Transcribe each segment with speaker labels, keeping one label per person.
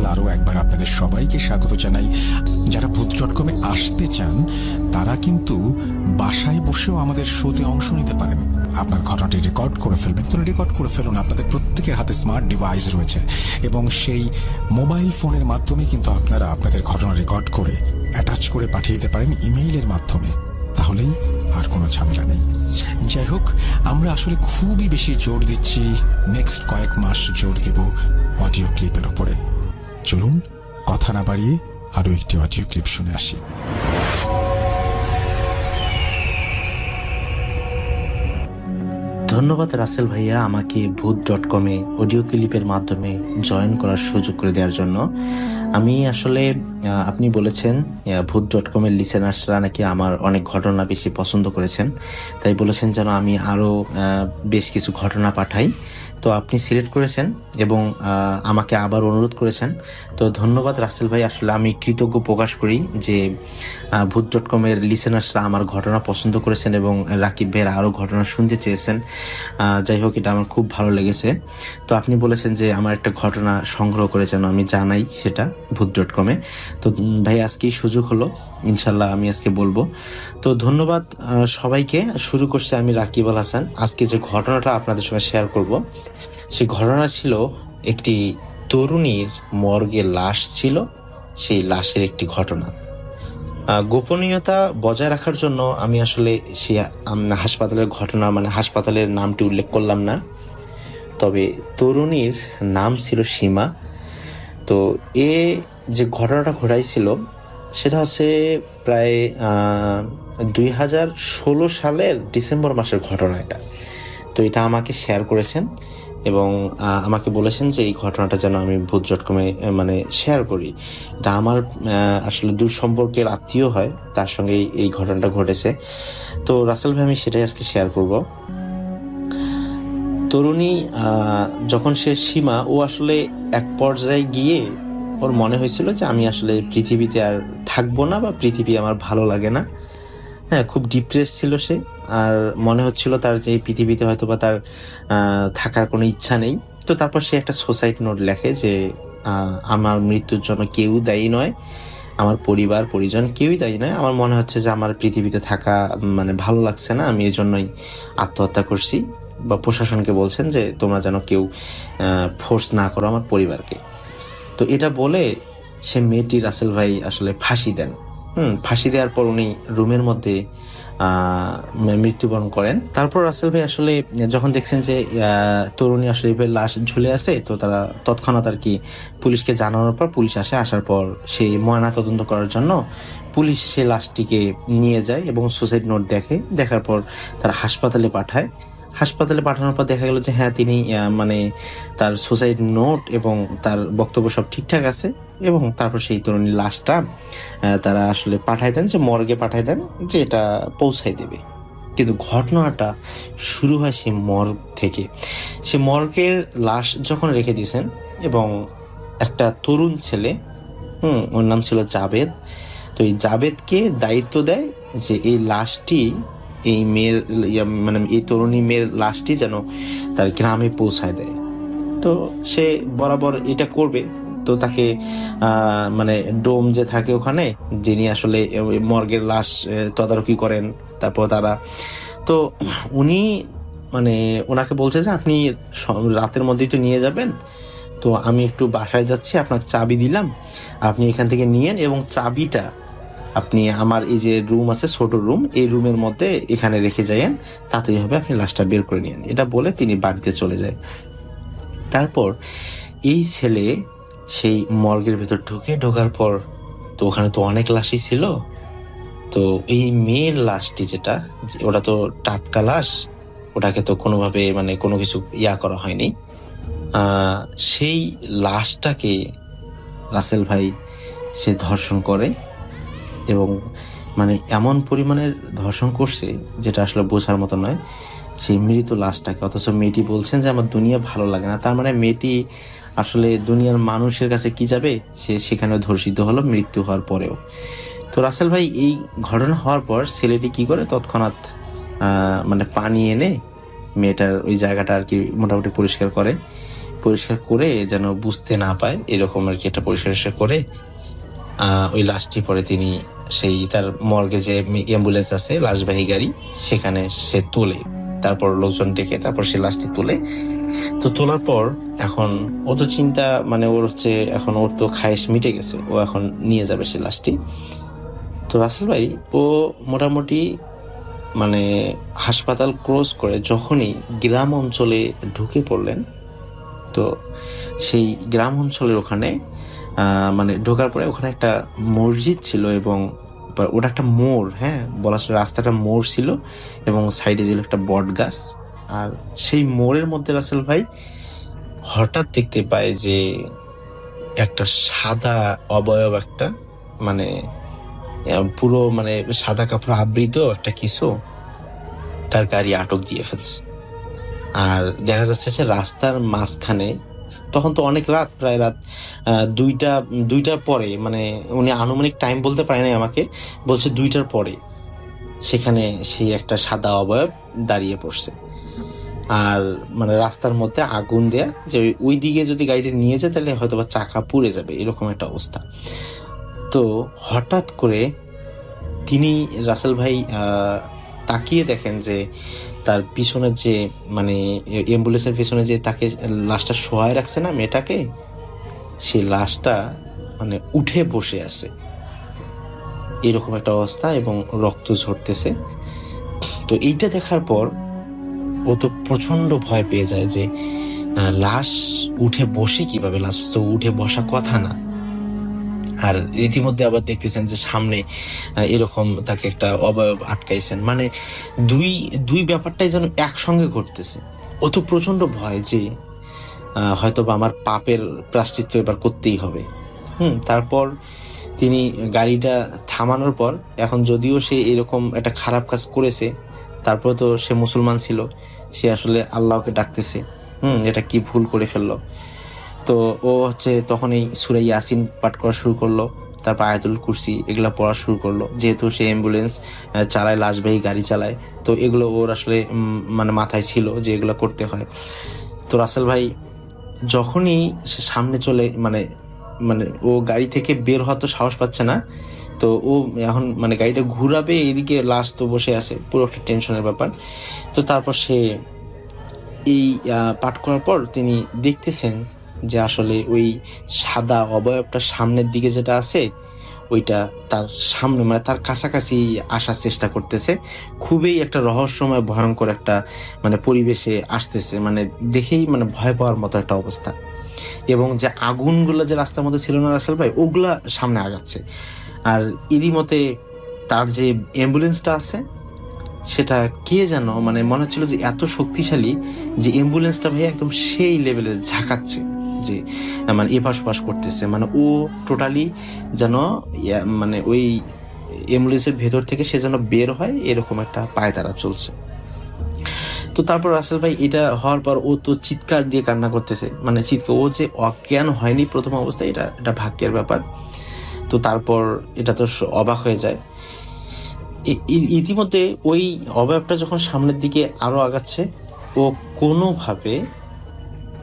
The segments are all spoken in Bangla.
Speaker 1: চ্যানেল আরও একবার আপনাদের সবাইকে স্বাগত জানাই। যারা ভূত.com-এ আসতে চান তারা কিন্তু বাসায় বসেও আমাদের শোতে অংশ নিতে পারেন। আপনার ঘটনাটি রেকর্ড করে ফেলবেন, তো রেকর্ড করে ফেলুন। আপনাদের প্রত্যেকের হাতে স্মার্ট ডিভাইস রয়েছে এবং সেই মোবাইল ফোনের মাধ্যমে কিন্তু আপনারা আপনাদের ঘটনা রেকর্ড করে অ্যাটাচ করে পাঠিয়ে দিতে পারেন ইমেইলের মাধ্যমে। তাহলেই আর কোনো ঝামেলা নেই। যাই হোক, আমরা আসলে খুবই বেশি জোর দিচ্ছি, নেক্সট কয়েক মাস জোর দেব অডিও ক্লিপের ওপরে। চলুন কথা না বাড়িয়ে আরও একটি অডিও ক্লিপ শুনে আসি।
Speaker 2: ধন্যবাদ রাসেল ভাইয়া আমাকে ভূত.com-এ অডিও ক্লিপের মাধ্যমে জয়েন করার সুযোগ করে দেওয়ার জন্য। আমি আসলে আপনি বলেছেন ভূত.com-এর লিসেনার্সরা নাকি আমার অনেক ঘটনা বেশি পছন্দ করেছেন, তাই বলেছেন যেন আমি আরও বেশ কিছু ঘটনা পাঠাই। তো আপনি সিলেক্ট করেছেন এবং আমাকে আবার অনুরোধ করেছেন। তো ধন্যবাদ রাসেল ভাই, আসলে আমি কৃতজ্ঞ প্রকাশ করি যে ভূত.com-এর লিসেনার্সরা আমার ঘটনা পছন্দ করেছেন এবং রাকিব ভাইয়ের আরও ঘটনা শুনতে চেয়েছেন। যাই হোক, এটা আমার খুব ভালো লেগেছে। তো আপনি বলেছেন যে আমার একটা ঘটনা সংগ্রহ করে যেন আমি জানাই সেটা ভূত.com-এ। তো ভাই আজকেই সুযোগ হলো, ইনশাল্লাহ আমি আজকে বলবো। তো ধন্যবাদ সবাইকে। শুরু করছি আমি রাকিব আল হাসান। আজকে যে ঘটনাটা আপনাদের সঙ্গে শেয়ার করব, সেই ঘটনা ছিল একটি তরুণীর মর্গে লাশ ছিল, সেই লাশের একটি ঘটনা। গোপনীয়তা বজায় রাখার জন্য আমি আসলে সে হাসপাতালের ঘটনা হাসপাতালের নামটি উল্লেখ করলাম না, তবে তরুণীর নাম ছিল সীমা। তো যে ঘটনাটা ঘটাইছিল সেটা হচ্ছে প্রায় 2016 সালের ডিসেম্বর মাসের ঘটনা এটা। তো এটা আমাকে শেয়ার করেছেন এবং আমাকে বলেছেন যে এই ঘটনাটা যেন আমি ভূত.com-এ শেয়ার করি। এটা আমার আসলে দূর সম্পর্কের আত্মীয় হয়, তার সঙ্গে এই ঘটনাটা ঘটেছে। তো রাসেল ভাই আমি সেটাই আজকে শেয়ার করব। তরুণী যখন সে সীমা, ও আসলে এক পর্যায়ে গিয়ে ওর মনে হয়েছিল যে আমি আসলে পৃথিবীতে আর থাকবো না, বা পৃথিবী আমার ভালো লাগে না। হ্যাঁ, খুব ডিপ্রেস ছিল সে, আর মনে হচ্ছিল তার যে পৃথিবীতে হয়তো বা তার থাকার কোনো ইচ্ছা নেই। তো তারপর সে একটা সুসাইড নোট লেখে যে আমার মৃত্যুর জন্য কেউ দায়ী নয়, আমার পরিবার পরিজন কেউই দায়ী নয়, আমার মনে হচ্ছে যে আমার পৃথিবীতে থাকা ভালো লাগছে না, আমি এই জন্যই আত্মহত্যা করছি। বা প্রশাসনকে বলছেন যে তোমরা যেন কেউ ফোর্স না করো আমার পরিবারকে। তো এটা বলে সে মেয়েটি রাসেল ভাই আসলে ফাঁসি দেন। ফাঁসি দেওয়ার পর উনি রুমের মধ্যে মৃত্যুবরণ করেন। তারপর রাসেল ভাই আসলে যখন দেখছেন যে তরুণী আসলে লাশ ঝুলে আছে, তো তারা তৎক্ষণাৎ আর কি পুলিশকে জানানোর পর পুলিশ আসার পর সেই ময়না তদন্ত করার জন্য পুলিশ সে লাশটিকে নিয়ে যায় এবং সুসাইড নোট দেখার পর তারা হাসপাতালে পাঠায়। হাসপাতালে পাঠানোর পর দেখা গেল যে হ্যাঁ, তিনি তার সুসাইড নোট এবং তার বক্তব্য সব ঠিকঠাক আছে, এবং তারপর সেই তরুণীর লাশটা তারা আসলে পাঠায় দেন, যে মর্গে পাঠায় দেন যে এটা পৌঁছায় দেবে। কিন্তু ঘটনাটা শুরু হয় সেই মর্গ থেকে। সে মর্গের লাশ যখন রেখে দিয়েছেন এবং একটা তরুণ ছেলে, ওর নাম ছিল জাবেদ। তো এই জাবেদকে দায়িত্ব দেয় যে এই লাশটি, এই মেয়ের এই তরুণী মেয়ের লাশটি যেন তার গ্রামে পৌঁছায় দেয়। তো সে বরাবর এটা করবে। তো তাকে ডোম যে থাকে ওখানে, যিনি আসলে মর্গের লাশ তদারকি করেন, তারপর তারা, তো উনি ওনাকে বলছে যে আপনি রাতের মধ্যেই তো নিয়ে যাবেন, তো আমি একটু বাসায় যাচ্ছি, আপনাকে চাবি দিলাম, আপনি এখান থেকে নিয়েন এবং চাবিটা আপনি আমার এই যে রুম আছে, ছোট রুম, এই রুমের মধ্যে এখানে রেখে যাইয়েন, তাতেই হবে, আপনি লাশটা বের করে নিয়েন। এটা বলে তিনি বাড়িতে চলে যায়। তারপর এই ছেলে সেই মর্গের ভেতর ঢোকার পর তো ওখানে তো অনেক লাশই ছিল। তো এই মেয়ের লাশটি যেটা, ওটা তো টাটকা লাশ, ওটাকে তো কোনোভাবে কোনো কিছু করা হয়নি। সেই লাশটাকে রাসেল ভাই সে ধর্ষণ করে এবং এমন পরিমাণের ধর্ষণ করছে যেটা আসলে বোঝার মতো নয়। সেই মৃত লাশটাকে, অথচ মেয়েটি বলছেন যে আমার দুনিয়া ভালো লাগে না। তার মেয়েটি আসলে দুনিয়ার মানুষের কাছে কি যাবে, সে সেখানে ধর্ষিত হলো মৃত্যু হওয়ার পরেও। তো রাসেল ভাই এই ঘটনা হওয়ার পর ছেলেটি কি করে, তৎক্ষণাৎ পানি এনে মেয়েটার ওই জায়গাটা আর কি মোটামুটি পরিষ্কার করে। পরিষ্কার করে যেন বুঝতে না পায় এরকম আর কি একটা পরিষ্কার করে ওই লাশটি পরে তিনি সেই তার মর্গে যে অ্যাম্বুলেন্স আছে লাশবাহী গাড়ি সেখানে সে তোলে, তারপর লোকজন ডেকে তারপর সে লাশটি তোলে। তো তোলার পর এখন ও তো চিন্তা মানে ওর হচ্ছে এখন ওর তো খায়েশ মিটে গেছে, ও এখন নিয়ে যাবে সে লাশটি। তো রাসেল ভাই ও মোটামুটি মানে হাসপাতাল ক্রস করে যখনই গ্রাম অঞ্চলে ঢুকে পড়লেন, তো সেই গ্রাম অঞ্চলের ওখানে মানে ঢোকার পরে ওখানে একটা মসজিদ ছিল এবং ওটা একটা মোড়, হ্যাঁ বলা চলে রাস্তাটা মোড় ছিল এবং সাইডে ছিল একটা বট গাছ। আর সেই মোড়ের মধ্যে রাসেল ভাই হঠাৎ দেখতে পায় যে একটা সাদা অবয়ব, একটা মানে পুরো মানে সাদা কাপড় আবৃত একটা কিছু তার গাড়ি আটক দিয়ে ফেলছে। আর দেখা যাচ্ছে যে রাস্তার মাঝখানে, তখন তো অনেক রাত, প্রায় রাত দুইটার পরে, মানে উনি আনুমানিক টাইম বলতে পারে নাই আমাকে, বলছে 2টার পরে সেখানে সেই একটা সাদা অবয়ব দাঁড়িয়ে পড়ছে। আর মানে রাস্তার মধ্যে আগুন দেয়া, যে ওই দিকে যদি গাড়িটা নিয়ে যায় তাহলে হয়তো বা চাকা পুড়ে যাবে, এরকম একটা অবস্থা। তো হঠাৎ করে তিনি রাসেল ভাই তাকিয়ে দেখেন যে তার পিছনে যে মানে অ্যাম্বুলেন্সের পিছনে যে তাকে লাশটা শোয়ায় রাখছে না মেয়েটাকে, সেই লাশটা মানে উঠে বসে আছে, এরকম একটা অবস্থা এবং রক্ত ঝরতেছে। তো এইটা দেখার পর ও তো প্রচন্ড ভয় পেয়ে যায় যে লাশ উঠে বসে কিভাবে, লাশ তো উঠে বসা কথা না। আর রীতিমধ্যে আবার দেখতেছেন যে সামনে এরকম তাকে একটা অবয়ব আটকাইছেন, মানে দুই ব্যাপারটাই যেন একসঙ্গে ঘটতেছে। ও তো প্রচন্ড ভয় যে হয়তো বা আমার পাপের প্রায়শ্চিত্ত এবার করতেই হবে। তারপর তিনি গাড়িটা থামানোর পর, এখন যদিও সে এরকম একটা খারাপ কাজ করেছে, তারপর তো সে মুসলমান ছিল, সে আসলে আল্লাহকে ডাকতেছে এটা কি ভুল করে ফেললো। তো ও হচ্ছে তখন এই সূরা ইয়াসিন পাঠ করা শুরু করলো, তারপর আয়াতুল কুরসি এগুলা পড়া শুরু করলো, যেহেতু সে অ্যাম্বুলেন্স চালায়, লাশবাহী গাড়ি চালায়, তো এগুলো ওর আসলে মানে মাথায় ছিল যে এগুলো করতে হয়। তো রাসেল ভাই যখনই সে সামনে চলে মানে মানে ও গাড়ি থেকে বের হওয়ার তো সাহস পাচ্ছে না, তো ও এখন মানে গাড়িটা ঘুরাবে, এদিকে লাশ তো বসে আছে, পুরো একটা টেনশনের ব্যাপার। তো তারপর সে এই পাঠ করার পর তিনি দেখতেছেন যে আসলে ওই সাদা অবয়বটা সামনের দিকে যেটা আছে ওইটা তার সামনে মানে তার কাছাকাছি আসার চেষ্টা করতেছে, খুবই একটা রহস্যময় ভয়ঙ্কর একটা মানে পরিবেশে আসতেছে, মানে দেখেই মানে ভয় পাওয়ার মতো একটা অবস্থা। এবং যে আগুনগুলো যে রাস্তার মধ্যে ছিল না রাসেল ভাই, ওগুলা সামনে আগাচ্ছে। আর এরই মতে তার যে অ্যাম্বুলেন্সটা আছে সেটা কে যেন মানে মনে হচ্ছিল যে এত শক্তিশালী যে অ্যাম্বুলেন্সটা ভাই একদম সেই লেভেলের ঝাঁকাচ্ছে, যে মানে এপাশ ওপাশ করতেছে, মানে ও টোটালি যেন মানে ওই অ্যাম্বুলেন্সের ভেতর থেকে সে যেন বের হয়, এরকম একটা পায়তারা চলছে। তো তারপর রাসেল ভাই এটা হওয়ার পর ও তো চিৎকার দিয়ে কান্না করতেছে, মানে চিৎকার, ও যে অজ্ঞান হয়নি প্রথম অবস্থায় এটা ভাগ্যের ব্যাপার। তো তারপর এটা তো অবাক হয়ে যায়। ইতিমধ্যে ওই অবয়বটা যখন সামনের দিকে আরো আগাচ্ছে, ও কোনোভাবে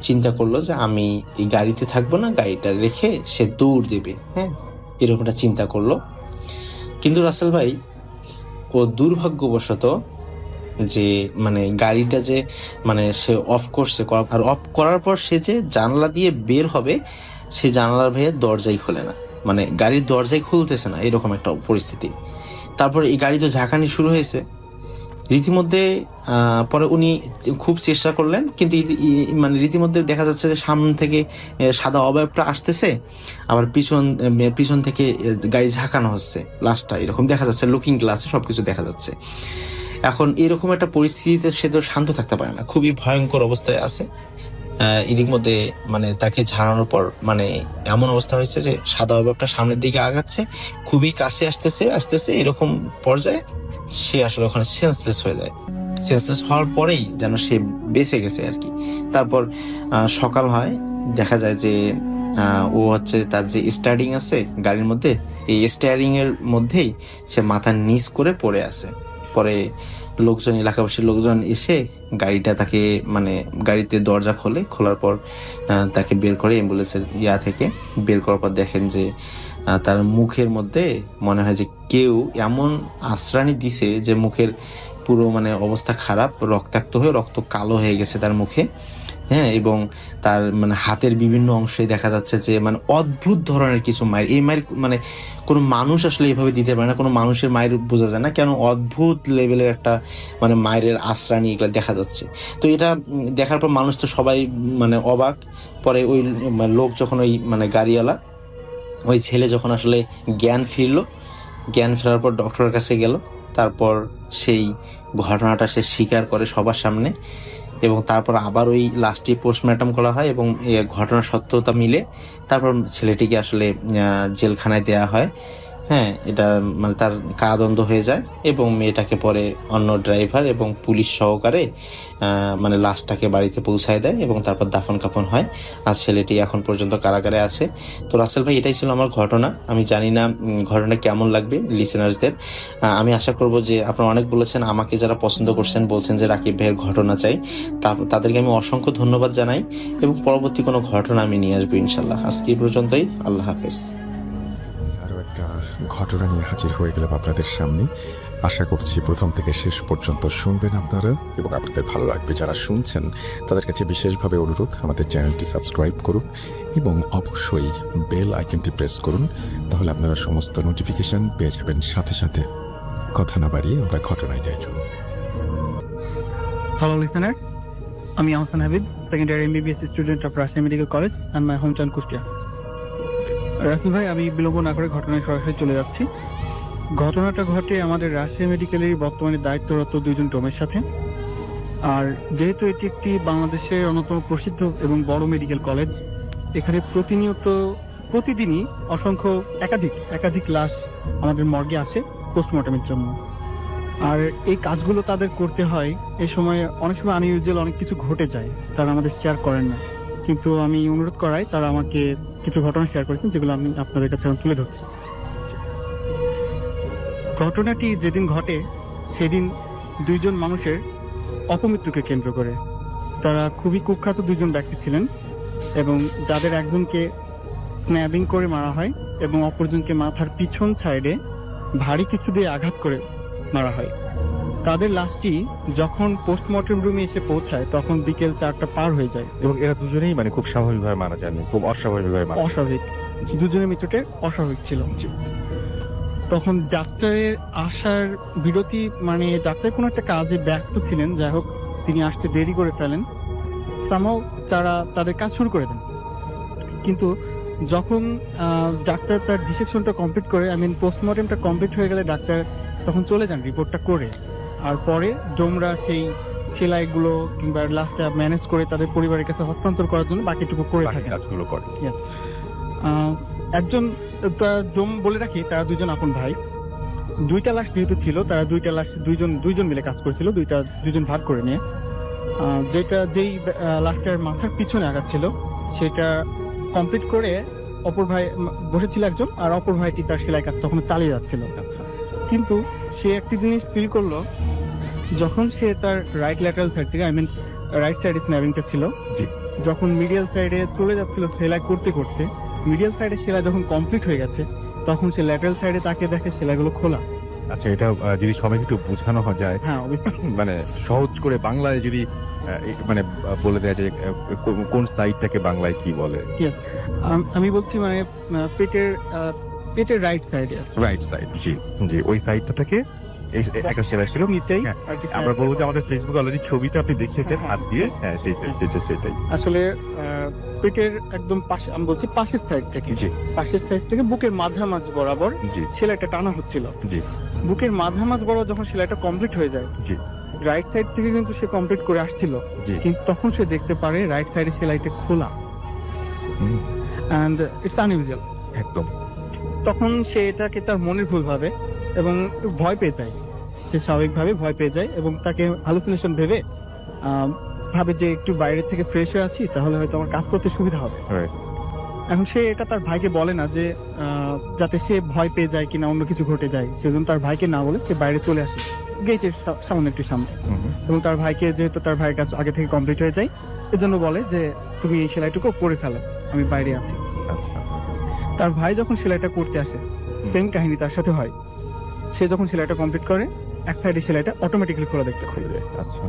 Speaker 2: চিন্তা করলো যে আমি এই গাড়িতে থাকবো না, গাড়িটা রেখে সে দৌড় দেবে, হ্যাঁ এরকমটা চিন্তা করলো। কিন্তু রাসেল ভাই ও দুর্ভাগ্যবশত যে মানে গাড়িটা যে মানে সে অফ করছে, আর অফ করার পর সে যে জানলা দিয়ে বের হবে, সে জানালার ভাইয়ের দরজাই খোলে না, মানে গাড়ির দরজাই খুলতেছে না, এরকম একটা পরিস্থিতি। তারপর এই গাড়ি তো ঝাঁকানি শুরু হয়েছে রীতিমধ্যে। পরে উনি খুব চেষ্টা করলেন, কিন্তু মানে রীতিমধ্যে দেখা যাচ্ছে যে সামনে থেকে সাদা অবয়বটা আসতেছে, আবার পিছন থেকে গাড়ি ঝাঁকানো হচ্ছে, লাশটা এরকম দেখা যাচ্ছে, লুকিং গ্লাসে সবকিছু দেখা যাচ্ছে। এখন এরকম একটা পরিস্থিতিতে সে তো শান্ত থাকতে পারে না, খুবই ভয়ঙ্কর অবস্থায় আছে। এদিক মধ্যে মানে তাকে ঝাড়ানোর পর মানে এমন অবস্থা হয়েছে যে সাদা অবয়বটা সামনের দিকে আগাচ্ছে, খুবই কাছে আসতেছে এরকম পর্যায়ে সে আসলে ওখানে সেন্সলেস হয়ে যায়। সেন্সলেস হওয়ার পরেই যেন সে বেঁচে গেছে আর কি। তারপর সকাল হয়, দেখা যায় যে ও হচ্ছে তার যে স্টারিং আছে গাড়ির মধ্যে, এই স্টারিং এর মধ্যেই সে মাথার নিচ করে পড়ে আছে। পরে লোকজন, এলাকাবাসীর লোকজন এসে গাড়িটা তাকে মানে গাড়িতে দরজা খোলার পর তাকে বের করে অ্যাম্বুলেন্সের থেকে বের করার পর দেখেন যে তার মুখের মধ্যে মনে হয় যে কেউ এমন আশ্রানি দিছে যে মুখের পুরো মানে অবস্থা খারাপ, রক্তাক্ত হয়ে রক্ত কালো হয়ে গেছে তার মুখে। হ্যাঁ, এবং তার মানে হাতের বিভিন্ন অংশে দেখা যাচ্ছে যে মানে অদ্ভুত ধরনের কিছু মায়ের, এই মায়ের মানে কোনো মানুষ আসলে এইভাবে দিতে পারে না, কোনো মানুষের মায়ের বোঝা যায় না কেন, অদ্ভুত লেভেলের একটা মানে মায়ের আশ্রানি এগুলো দেখা যাচ্ছে। তো এটা দেখার পর মানুষ তো সবাই মানে অবাক। পরে ওই লোক যখন ওই মানে গাড়িওয়ালা ওই ছেলে যখন আসলে জ্ঞান ফেরার পর ডক্টরের কাছে গেল, তারপর সেই ঘটনাটা সে স্বীকার করে সবার সামনে, এবং তারপর আবার ওই লাস্টে পোস্টমর্টম করা হয় এবং ঘটনার সত্যতা মিলে তারপর ছেলেটিকে আসলে জেলখানায় দেয়া হয়। হ্যাঁ, এটা মানে তার কারাদণ্ড হয়ে যায় এবং মেয়েটাকে পরে অন্য ড্রাইভার এবং পুলিশ সহকারে মানে লাশটাকে বাড়িতে পৌঁছায় দেয় এবং তারপর দাফন কাফন হয়। আর ছেলেটি এখন পর্যন্ত কারাগারে আছে। তো রাসেল ভাই, এটাই ছিল আমার ঘটনা। আমি জানি না ঘটনা কেমন লাগবে লিসেনার্সদের। আমি আশা করব যে আপনারা অনেক বলেছেন, আমাকে যারা পছন্দ করছেন বলছেন যে রাকিব ভাইয়ের ঘটনা চাই, তাদেরকে আমি অসংখ্য ধন্যবাদ জানাই এবং পরবর্তী কোনো ঘটনা আমি নিয়ে আসবো ইনশাল্লাহ। আজকে এই পর্যন্তই, আল্লাহ হাফেজ।
Speaker 1: আরও একটা ঘটনা নিয়ে হাজির হয়ে গেলাম আপনাদের সামনে। আশা করছি প্রথম থেকে শেষ পর্যন্ত শুনবেন আপনারা এবং আপনাদের ভালো লাগবে। যারা শুনছেন তাদের কাছে বিশেষভাবে অনুরোধ, আমাদের চ্যানেলটি সাবস্ক্রাইব করুন এবং অবশ্যই বেল আইকনটি প্রেস করুন, তাহলে আপনারা সমস্ত নোটিফিকেশন পেয়ে যাবেন সাথে সাথে। কথা না বাড়িয়ে আমরা ঘটনায় যাই। চলুন।
Speaker 3: Hello listener, আমি Ahsan Habib, second year MBBS student of Rajshahi medical college and my home town Kushtia. Rasel ভাই, আমি বিলম্ব না করে ঘটনায় সরাসরি চলে যাচ্ছি। ঘটনাটা ঘটে আমাদের রাজশাহী মেডিকেলের বর্তমানে দায়িত্বরত দুইজন ডোমের সাথে। আর যেহেতু এটি একটি বাংলাদেশের অন্যতম প্রসিদ্ধ এবং বড় মেডিকেল কলেজ, এখানে প্রতিদিনই অসংখ্য একাধিক লাশ আমাদের মর্গে আসে পোস্টমর্টমের জন্য। আর এই কাজগুলো তাদের করতে হয়, এই সময় অনেক সময় আনইউজুয়াল অনেক কিছু ঘটে যায়, তারা আমাদের শেয়ার করেন না, কিন্তু আমি অনুরোধ করাই তারা আমাকে কিছু ঘটনা শেয়ার করেছেন যেগুলো আমি আপনাদের কাছে তুলে ধরছি। ঘটনাটি যেদিন ঘটে সেদিন দুইজন মানুষের অপমৃত্যুকে কেন্দ্র করে। তারা খুবই কুখ্যাত দুইজন ব্যক্তি ছিলেন এবং যাদের একজনকে স্ন্যাবিং করে মারা হয় এবং অপরজনকে মাথার পিছন সাইডে ভারী কিছু দিয়ে আঘাত করে মারা হয়। তাদের লাশটি যখন পোস্টমর্টম রুমে এসে পৌঁছায় তখন বিকেল 4টা পার হয়ে যায়
Speaker 4: এবং এরা দুজনেই মানে খুব স্বাভাবিকভাবে মারা যায়নি, খুব অস্বাভাবিকভাবে মারা যায়।
Speaker 3: অস্বাভাবিক, দুজনের মৃত্যুটা অস্বাভাবিক ছিল। তখন ডাক্তারের আসার বিরতি, মানে ডাক্তার কোনো একটা কাজে ব্যস্ত ছিলেন, যাই হোক তিনি আসতে দেরি করে ফেলেন। সামহাও তারা তাদের কাজ শুরু করে দেন। কিন্তু যখন ডাক্তার তার ডিসেকশনটা কমপ্লিট করে, পোস্টমর্টমটা কমপ্লিট হয়ে গেলে ডাক্তার তখন চলে যান রিপোর্টটা করে। আর পরে ডোমরা সেই সেলাইগুলো কিংবা লাশটা ম্যানেজ করে তাদের পরিবারের কাছে হস্তান্তর করার জন্য বাকিটুকু করে থাকেন।
Speaker 4: কাজগুলো করে
Speaker 3: একজন ডোম বলে রাখি, তারা দুজন আপন ভাই। দুইটা লাশ যেহেতু ছিল, তারা দুইটা লাশ দুইজন মিলে কাজ করেছিল, দুইজন ভাগ করে নিয়ে। যেই লাশটার মাথার পিছনে আঘাত ছিল সেটা কমপ্লিট করে অপর ভাই বসেছিল একজন, আর অপর ভাইটি তার সেলাই কাজ তখন চালিয়ে যাচ্ছিল। কিন্তু সে একটি জিনিস ফিল করলো, যখন সে তার রাইট ল্যাটারাল সাইড থেকে রাইট সাইডে স্ন্যাবিংটা ছিল, যখন মিডিয়াল সাইডে চলে যাচ্ছিল সেলাই করতে করতে, মিডিয়াল সাইডে সেলাই যখন কমপ্লিট হয়ে গেছে তখন সে ল্যাটারাল সাইডে তাকে দেখে সেলাইগুলো খোলা।
Speaker 4: আচ্ছা, এটা যদি সবাইকে একটু বোঝানো যায়,
Speaker 3: হ্যাঁ
Speaker 4: মানে সহজ করে বাংলায় যদি মানে বলে দেওয়া যায় কোন সাইডটাকে বাংলায় কি বলে?
Speaker 3: আমি বলছি মানে পেটের রাইট সাইডে।
Speaker 4: রাইট সাইড, জি ওই সাইডটাকে একটা সেলাই ছিল। নিতেই আমরা বলবো যে আমাদের ফেসবুক অলরেডি ছবিটা আপনি দেখিয়েছেন হাত দিয়ে। হ্যাঁ, সেটাই
Speaker 3: আসলে পেটের একদম পাশে, আমি বলছি পাশের সাইড থেকে, পাশের সাইড থেকে বুকের মাঝামাঝ বরাবর সেলাইটা টানা হচ্ছিল। বুকের মাঝামাঝ বরাবর যখন সেলাইটা কমপ্লিট হয়ে যায়, রাইট সাইড থেকে কিন্তু সে কমপ্লিট করে আসছিল, কিন্তু তখন সে দেখতে পারে রাইট সাইডে সেলাইটা খোলা। এন্ড ইটস আনইউজুয়াল
Speaker 4: একদম।
Speaker 3: তখন সে এটাকে তার মনের ভুল ভাবে এবং ভয় পেয়ে যায়। সে স্বাভাবিকভাবে ভয় পেয়ে যায় এবং তাকে হ্যালুসিনেশন ভেবে ভাবে যে একটু বাইরে থেকে ফ্রেশ হয়ে আসি, তাহলে হয়তো আমার কাজ করতে সুবিধা হবে। এখন সে এটা তার ভাইকে বলে না, যে যাতে সে ভয় পেয়ে যায় কিনা অন্য কিছু ঘটে যায়, সেজন্য তার ভাইকে না বলে সে বাইরে চলে আসে। গেটের সামনে একটু সামনে।
Speaker 4: হুম হুম।
Speaker 3: এবং তার ভাইকে, যেহেতু তার ভাইয়ের কাজ আগে থেকে কমপ্লিট হয়ে যায়, এজন্য বলে যে তুমি এই সেলাইটুকু করে ফেলো, আমি বাইরে আছি।
Speaker 4: আচ্ছা।
Speaker 3: তার ভাই যখন সেলাইটা করতে আসে, প্রেম কাহিনী তার সাথে হয়। সে যখন সেলাইটা কমপ্লিট করে, এক সাইডে সেলাইটা অটোমেটিক্যালি খোলা দেখতে খুলে যায়।
Speaker 4: আচ্ছা।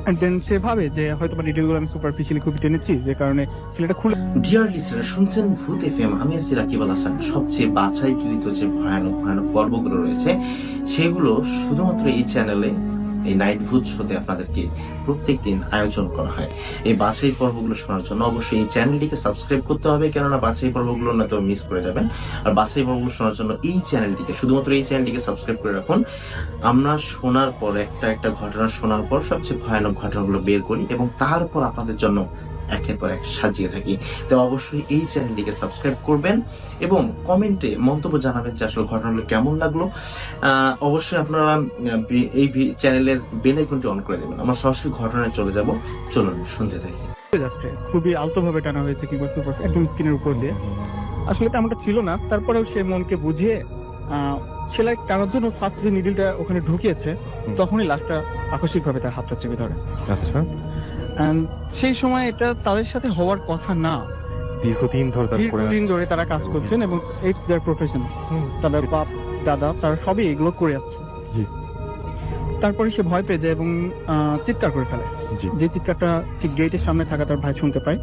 Speaker 3: এন্ড দেন সে ভাবে যে হয়তো বা ডিটেলগুলো আমি সুপারফিশিয়ালি খুবই টেনেছি, যে কারণে সেলাইটা খুলে।
Speaker 2: ডিয়ার লিসেনার, শুনছেন ভূত এফএম, আমি আছি রাকিব আল হাসান। সবচেয়ে বাছাইকৃত যে ভয়ানক ভয়ানক পর্বগুলো রয়েছে সেগুলো শুধুমাত্র এই চ্যানেলে, এই নাইট ভূত শোতে আপনাদেরকে প্রত্যেকদিন আয়োজন করা হয়। এই বাছাই পর্বগুলো শোনার জন্য অবশ্যই এই চ্যানেলটিকে সাবস্ক্রাইব করতে হবে, কেননা বাছাই পর্বগুলো না তো মিস করে যাবেন। আর বাছাই পর্বগুলো শোনার জন্য এই চ্যানেলটিকে, শুধুমাত্র এই চ্যানেলটিকে সাবস্ক্রাইব করে রাখুন। আমরা শোনার পর, একটা একটা ঘটনা শোনার পর সবচেয়ে ভয়ানক ঘটনাগুলো বের করি এবং তারপর আপনাদের জন্য একের পর এক সাজিয়ে থাকি। তো অবশ্যই এই চ্যানেলটিকে সাবস্ক্রাইব করবেন এবং কমেন্টে মন্তব্য জানাবেন যে আসলে ঘটনাগুলো কেমন লাগলো। অবশ্যই আপনারা এই চ্যানেলের বেল আইকনটি অন করে দেবেন। আমরা সরাসরি ঘটনায় চলে যাব, চলুন শুনতে থাকি।
Speaker 3: যাচ্ছে খুবই আলতোভাবে টানা হয়েছে, কিংবা সুপার একদম স্কিনের উপর দিয়ে। আসলে তেমনটা ছিল না, তারপরেও সে মনকে বুঝিয়ে সেলাই টানার জন্য ফার্স্ট যে নিডলটা ওখানে ঢুকিয়েছে, তখনই লাস্টটা আকস্মিকভাবে তার হাতটা চেপে ধরে।
Speaker 4: আচ্ছা।
Speaker 3: And সেই সময় এটা তাদের সাথে হওয়ার কথা না।
Speaker 4: দীর্ঘদিন ধরে তার করে
Speaker 3: দীর্ঘদিন ধরে তারা কাজ করছেন এবং ইটস দেয়ার প্রফেশন।
Speaker 4: হুম।
Speaker 3: তাদের বাপ দাদা তারা সবই এগুলো করে যাচ্ছে।
Speaker 4: জি।
Speaker 3: তারপরে সে ভয় পেয়ে যায় এবং চিৎকার করে ফেলে।
Speaker 4: জি।
Speaker 3: যে চিৎকারটা ঠিক গেটের সামনে থাকা তার ভাই শুনতে পায়।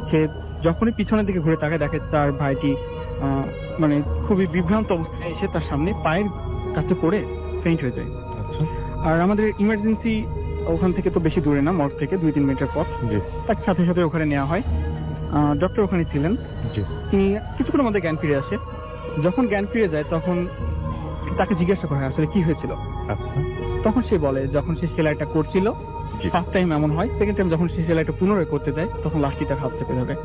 Speaker 3: সে যখনই পিছনের দিকে ঘুরে তাকায়, দেখে তার ভাইটি মানে খুবই বিভ্রান্ত অবস্থায় এসে তার সামনে পায়ের কাছে পড়ে ফেইন্ট হয়ে যায়।
Speaker 4: আচ্ছা।
Speaker 3: আর আমাদের ইমার্জেন্সি ওখান থেকে তো বেশি দূরে না, মর্গ থেকে 2-3 মিনিটের পথ।
Speaker 4: জি।
Speaker 3: তাকে সাথে সাথে ওখানে নেওয়া হয়। ডক্টর ওখানে ছিলেন।
Speaker 4: জি।
Speaker 3: তিনি কিছুক্ষণের মধ্যে জ্ঞান ফিরে আসে। যখন জ্ঞান ফিরে যায় তখন তাকে জিজ্ঞাসা করা হয় আসলে কি হয়েছিল।
Speaker 4: আচ্ছা।
Speaker 3: তখন সে বলে যখন সে সেলাইটা করছিল,
Speaker 4: জি।
Speaker 3: ফার্স্ট টাইম এমন হয়, সেকেন্ড টাইম যখন সে সেলাইটা পুনরায় করতে যায় তখন লাস্টটি তার হাত চেপে ধরে।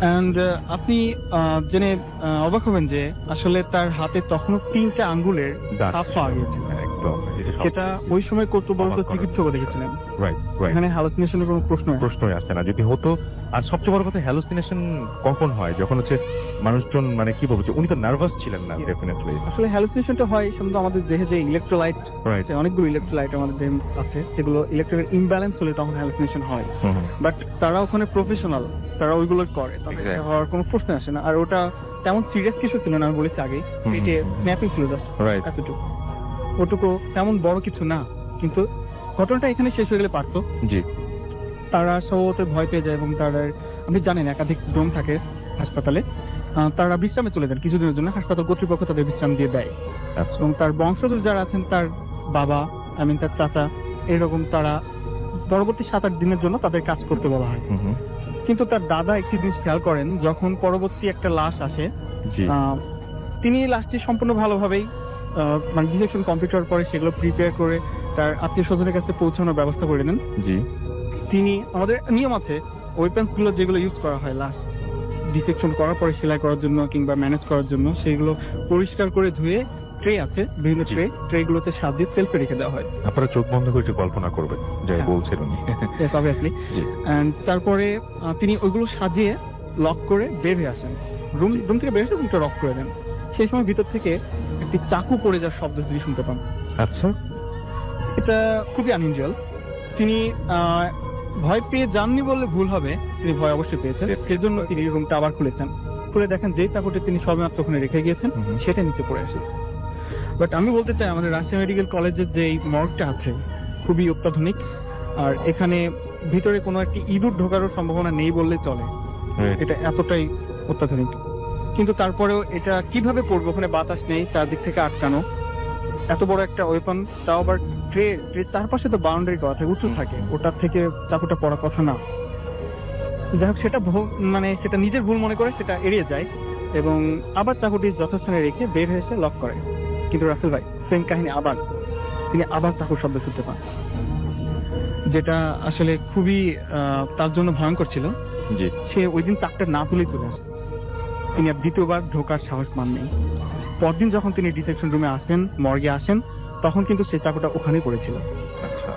Speaker 3: অ্যান্ড আপনি জেনে অবাক হবেন যে আসলে তার হাতে তখনও 3টা আঙ্গুলের
Speaker 4: দাগ।
Speaker 3: ছাপ পাওয়া গিয়েছিল।
Speaker 4: একদম।
Speaker 3: সেটা ওই সময় কর্তব্যরত
Speaker 4: অবাক করা।
Speaker 3: চিকিৎসকও দেখেছিলেন।
Speaker 4: Right right.
Speaker 3: এখানে হ্যালুসিনেশনের কোনো প্রশ্ন
Speaker 4: প্রশ্নই আসছে না যদি হতো। আর সবচেয়ে বড় কথা, হ্যালুসিনেশন কখন হয়? যখন হচ্ছে মানুষজন, মানে কি বলবো, যে উনি তো নার্ভাস ছিলেন না।
Speaker 3: Yes.
Speaker 4: ডেফিনেটলি।
Speaker 3: আসলে হ্যালুসিনেশনটা হয় শুধু আমাদের দেহে যে ইলেকট্রোলাইট,
Speaker 4: রাইট।
Speaker 3: অনেকগুলো ইলেকট্রোলাইট আমাদের দেহে আছে, সেগুলো ইলেকট্রনের ইমব্যালেন্স হলে তখন হ্যালুসিনেশন হয়। বাট তারা ওখানে প্রফেশনাল, তারা ওইগুলো করে, তাদের
Speaker 4: Exactly.
Speaker 3: হওয়ার কোনো প্রশ্ন আসে না। আর ওটা তেমন সিরিয়াস কিছু ছিল না, আমি বলেছি আগেই, পেটে ম্যাপিং ছিল জাস্ট
Speaker 4: রাইট।
Speaker 3: এতটুকু, ওটুকু তেমন বড় কিছু না। কিন্তু ঘটনাটা এখানে শেষ হয়ে গেলে পারতো।
Speaker 4: জি।
Speaker 3: তারা সবতে ভয় পেয়ে যায় এবং তারা, আপনি জানেন একাধিক ডোম থাকে হাসপাতালে, তারা বিশ্রামে চলে যান কিছুদিনের জন্য। হাসপাতাল কর্তৃপক্ষ তাদের বিশ্রাম দিয়ে দেয়
Speaker 4: আচ্ছা।
Speaker 3: এবং তার বংশধর যারা আছেন, তার বাবা, তার চাচা, এরকম তারা পরবর্তী 7-8 দিনের জন্য তাদের কাজ করতে বলা হয়। কিন্তু তার দাদা একটি জিনিস খেয়াল করেন, যখন পরবর্তী একটা লাশ আসে,
Speaker 4: জি।
Speaker 3: তিনি লাশটি সম্পূর্ণ ভালোভাবেই মানে ডিসেকশন কমপ্লিট হওয়ার পরে সেগুলো প্রিপেয়ার করে তার আত্মীয় স্বজনের কাছে পৌঁছানোর ব্যবস্থা করে নেন।
Speaker 4: জি।
Speaker 3: তিনি, আমাদের নিয়ম আছে ওয়েপন্স গুলো যেগুলো ইউজ করা হয় লাশ ডিসেকশন করার পরে সেলাই করার জন্য কিংবা ম্যানেজ করার জন্য, সেগুলো পরিষ্কার করে ধুয়ে ট্রে আছে, বিভিন্ন ট্রেগুলোতে সাজিয়ে সেলফে রেখে দেওয়া হয়।
Speaker 4: আপনারা চোখ বন্ধ করে একটু কল্পনা করবেন যাই
Speaker 3: হ্যাঁ।
Speaker 4: বলছেন উনি।
Speaker 3: Yes, obviously.
Speaker 4: জি।
Speaker 3: And তারপরে তিনি ওইগুলো সাজিয়ে লক করে বের হয়ে আসেন, রুম থেকে বের এসে রুমটা লক করে দেন। সেই সময় ভিতর থেকে একটি চাকু পড়ে যাওয়ার শব্দ তিনি শুনতে পান।
Speaker 4: আচ্ছা।
Speaker 3: এটা খুবই আনইউজুয়াল। তিনি ভয় পেয়ে যাননি বললে ভুল হবে, তিনি ভয় অবশ্যই পেয়েছেন। সেজন্য তিনি রুমটা আবার খুলেছেন। খুলে দেখেন যেই চাকুটি তিনি সবেমাত্র ওখানে রেখে গিয়েছেন সেটা নিচে পড়ে আসে। বাট আমি বলতে চাই, আমাদের রাজশাহী মেডিকেল কলেজের যে এই মর্গটা আছে খুবই অত্যাধুনিক, আর এখানে ভিতরে কোনো একটি ইঁদুর ঢোকারও সম্ভাবনা নেই বললে চলে, এটা এতটাই অত্যাধুনিক। কিন্তু তারপরেও এটা কিভাবে পড়বে, ওখানে বাতাস নেই, চারদিক থেকে আটকানো, এত বড় একটা ওয়েপন, তাও আবার ট্রে চারপাশে তো বাউন্ডারি করা থাকে, উঁচু থাকে, ওটার থেকে চাকুটা পড়ার কথা না। যাই হোক, সেটা মানে সেটা নিজের ভুল মনে করে সেটা এড়িয়ে যায় এবং আবার চাকুটি যথাস্থানে রেখে বের হয়ে এসে লক করে। কিন্তু রাসেল ভাই সেম কাহিনী, আবার তিনি আবার চাকুর শব্দ শুনতে পান, যেটা আসলে খুবই তার জন্য ভয়ঙ্কর ছিল।
Speaker 4: জি।
Speaker 3: সে ওই দিন চাকটা না তুলেই চলে আসে, তিনি আর দ্বিতীয়বার ঢোকার সাহস পান নেই। পরদিন যখন তিনি ডিসেকশন রুমে আসেন, মর্গে আসেন, তখন কিন্তু সেই চাকুটা ওখানেই পড়েছিল।
Speaker 4: আচ্ছা।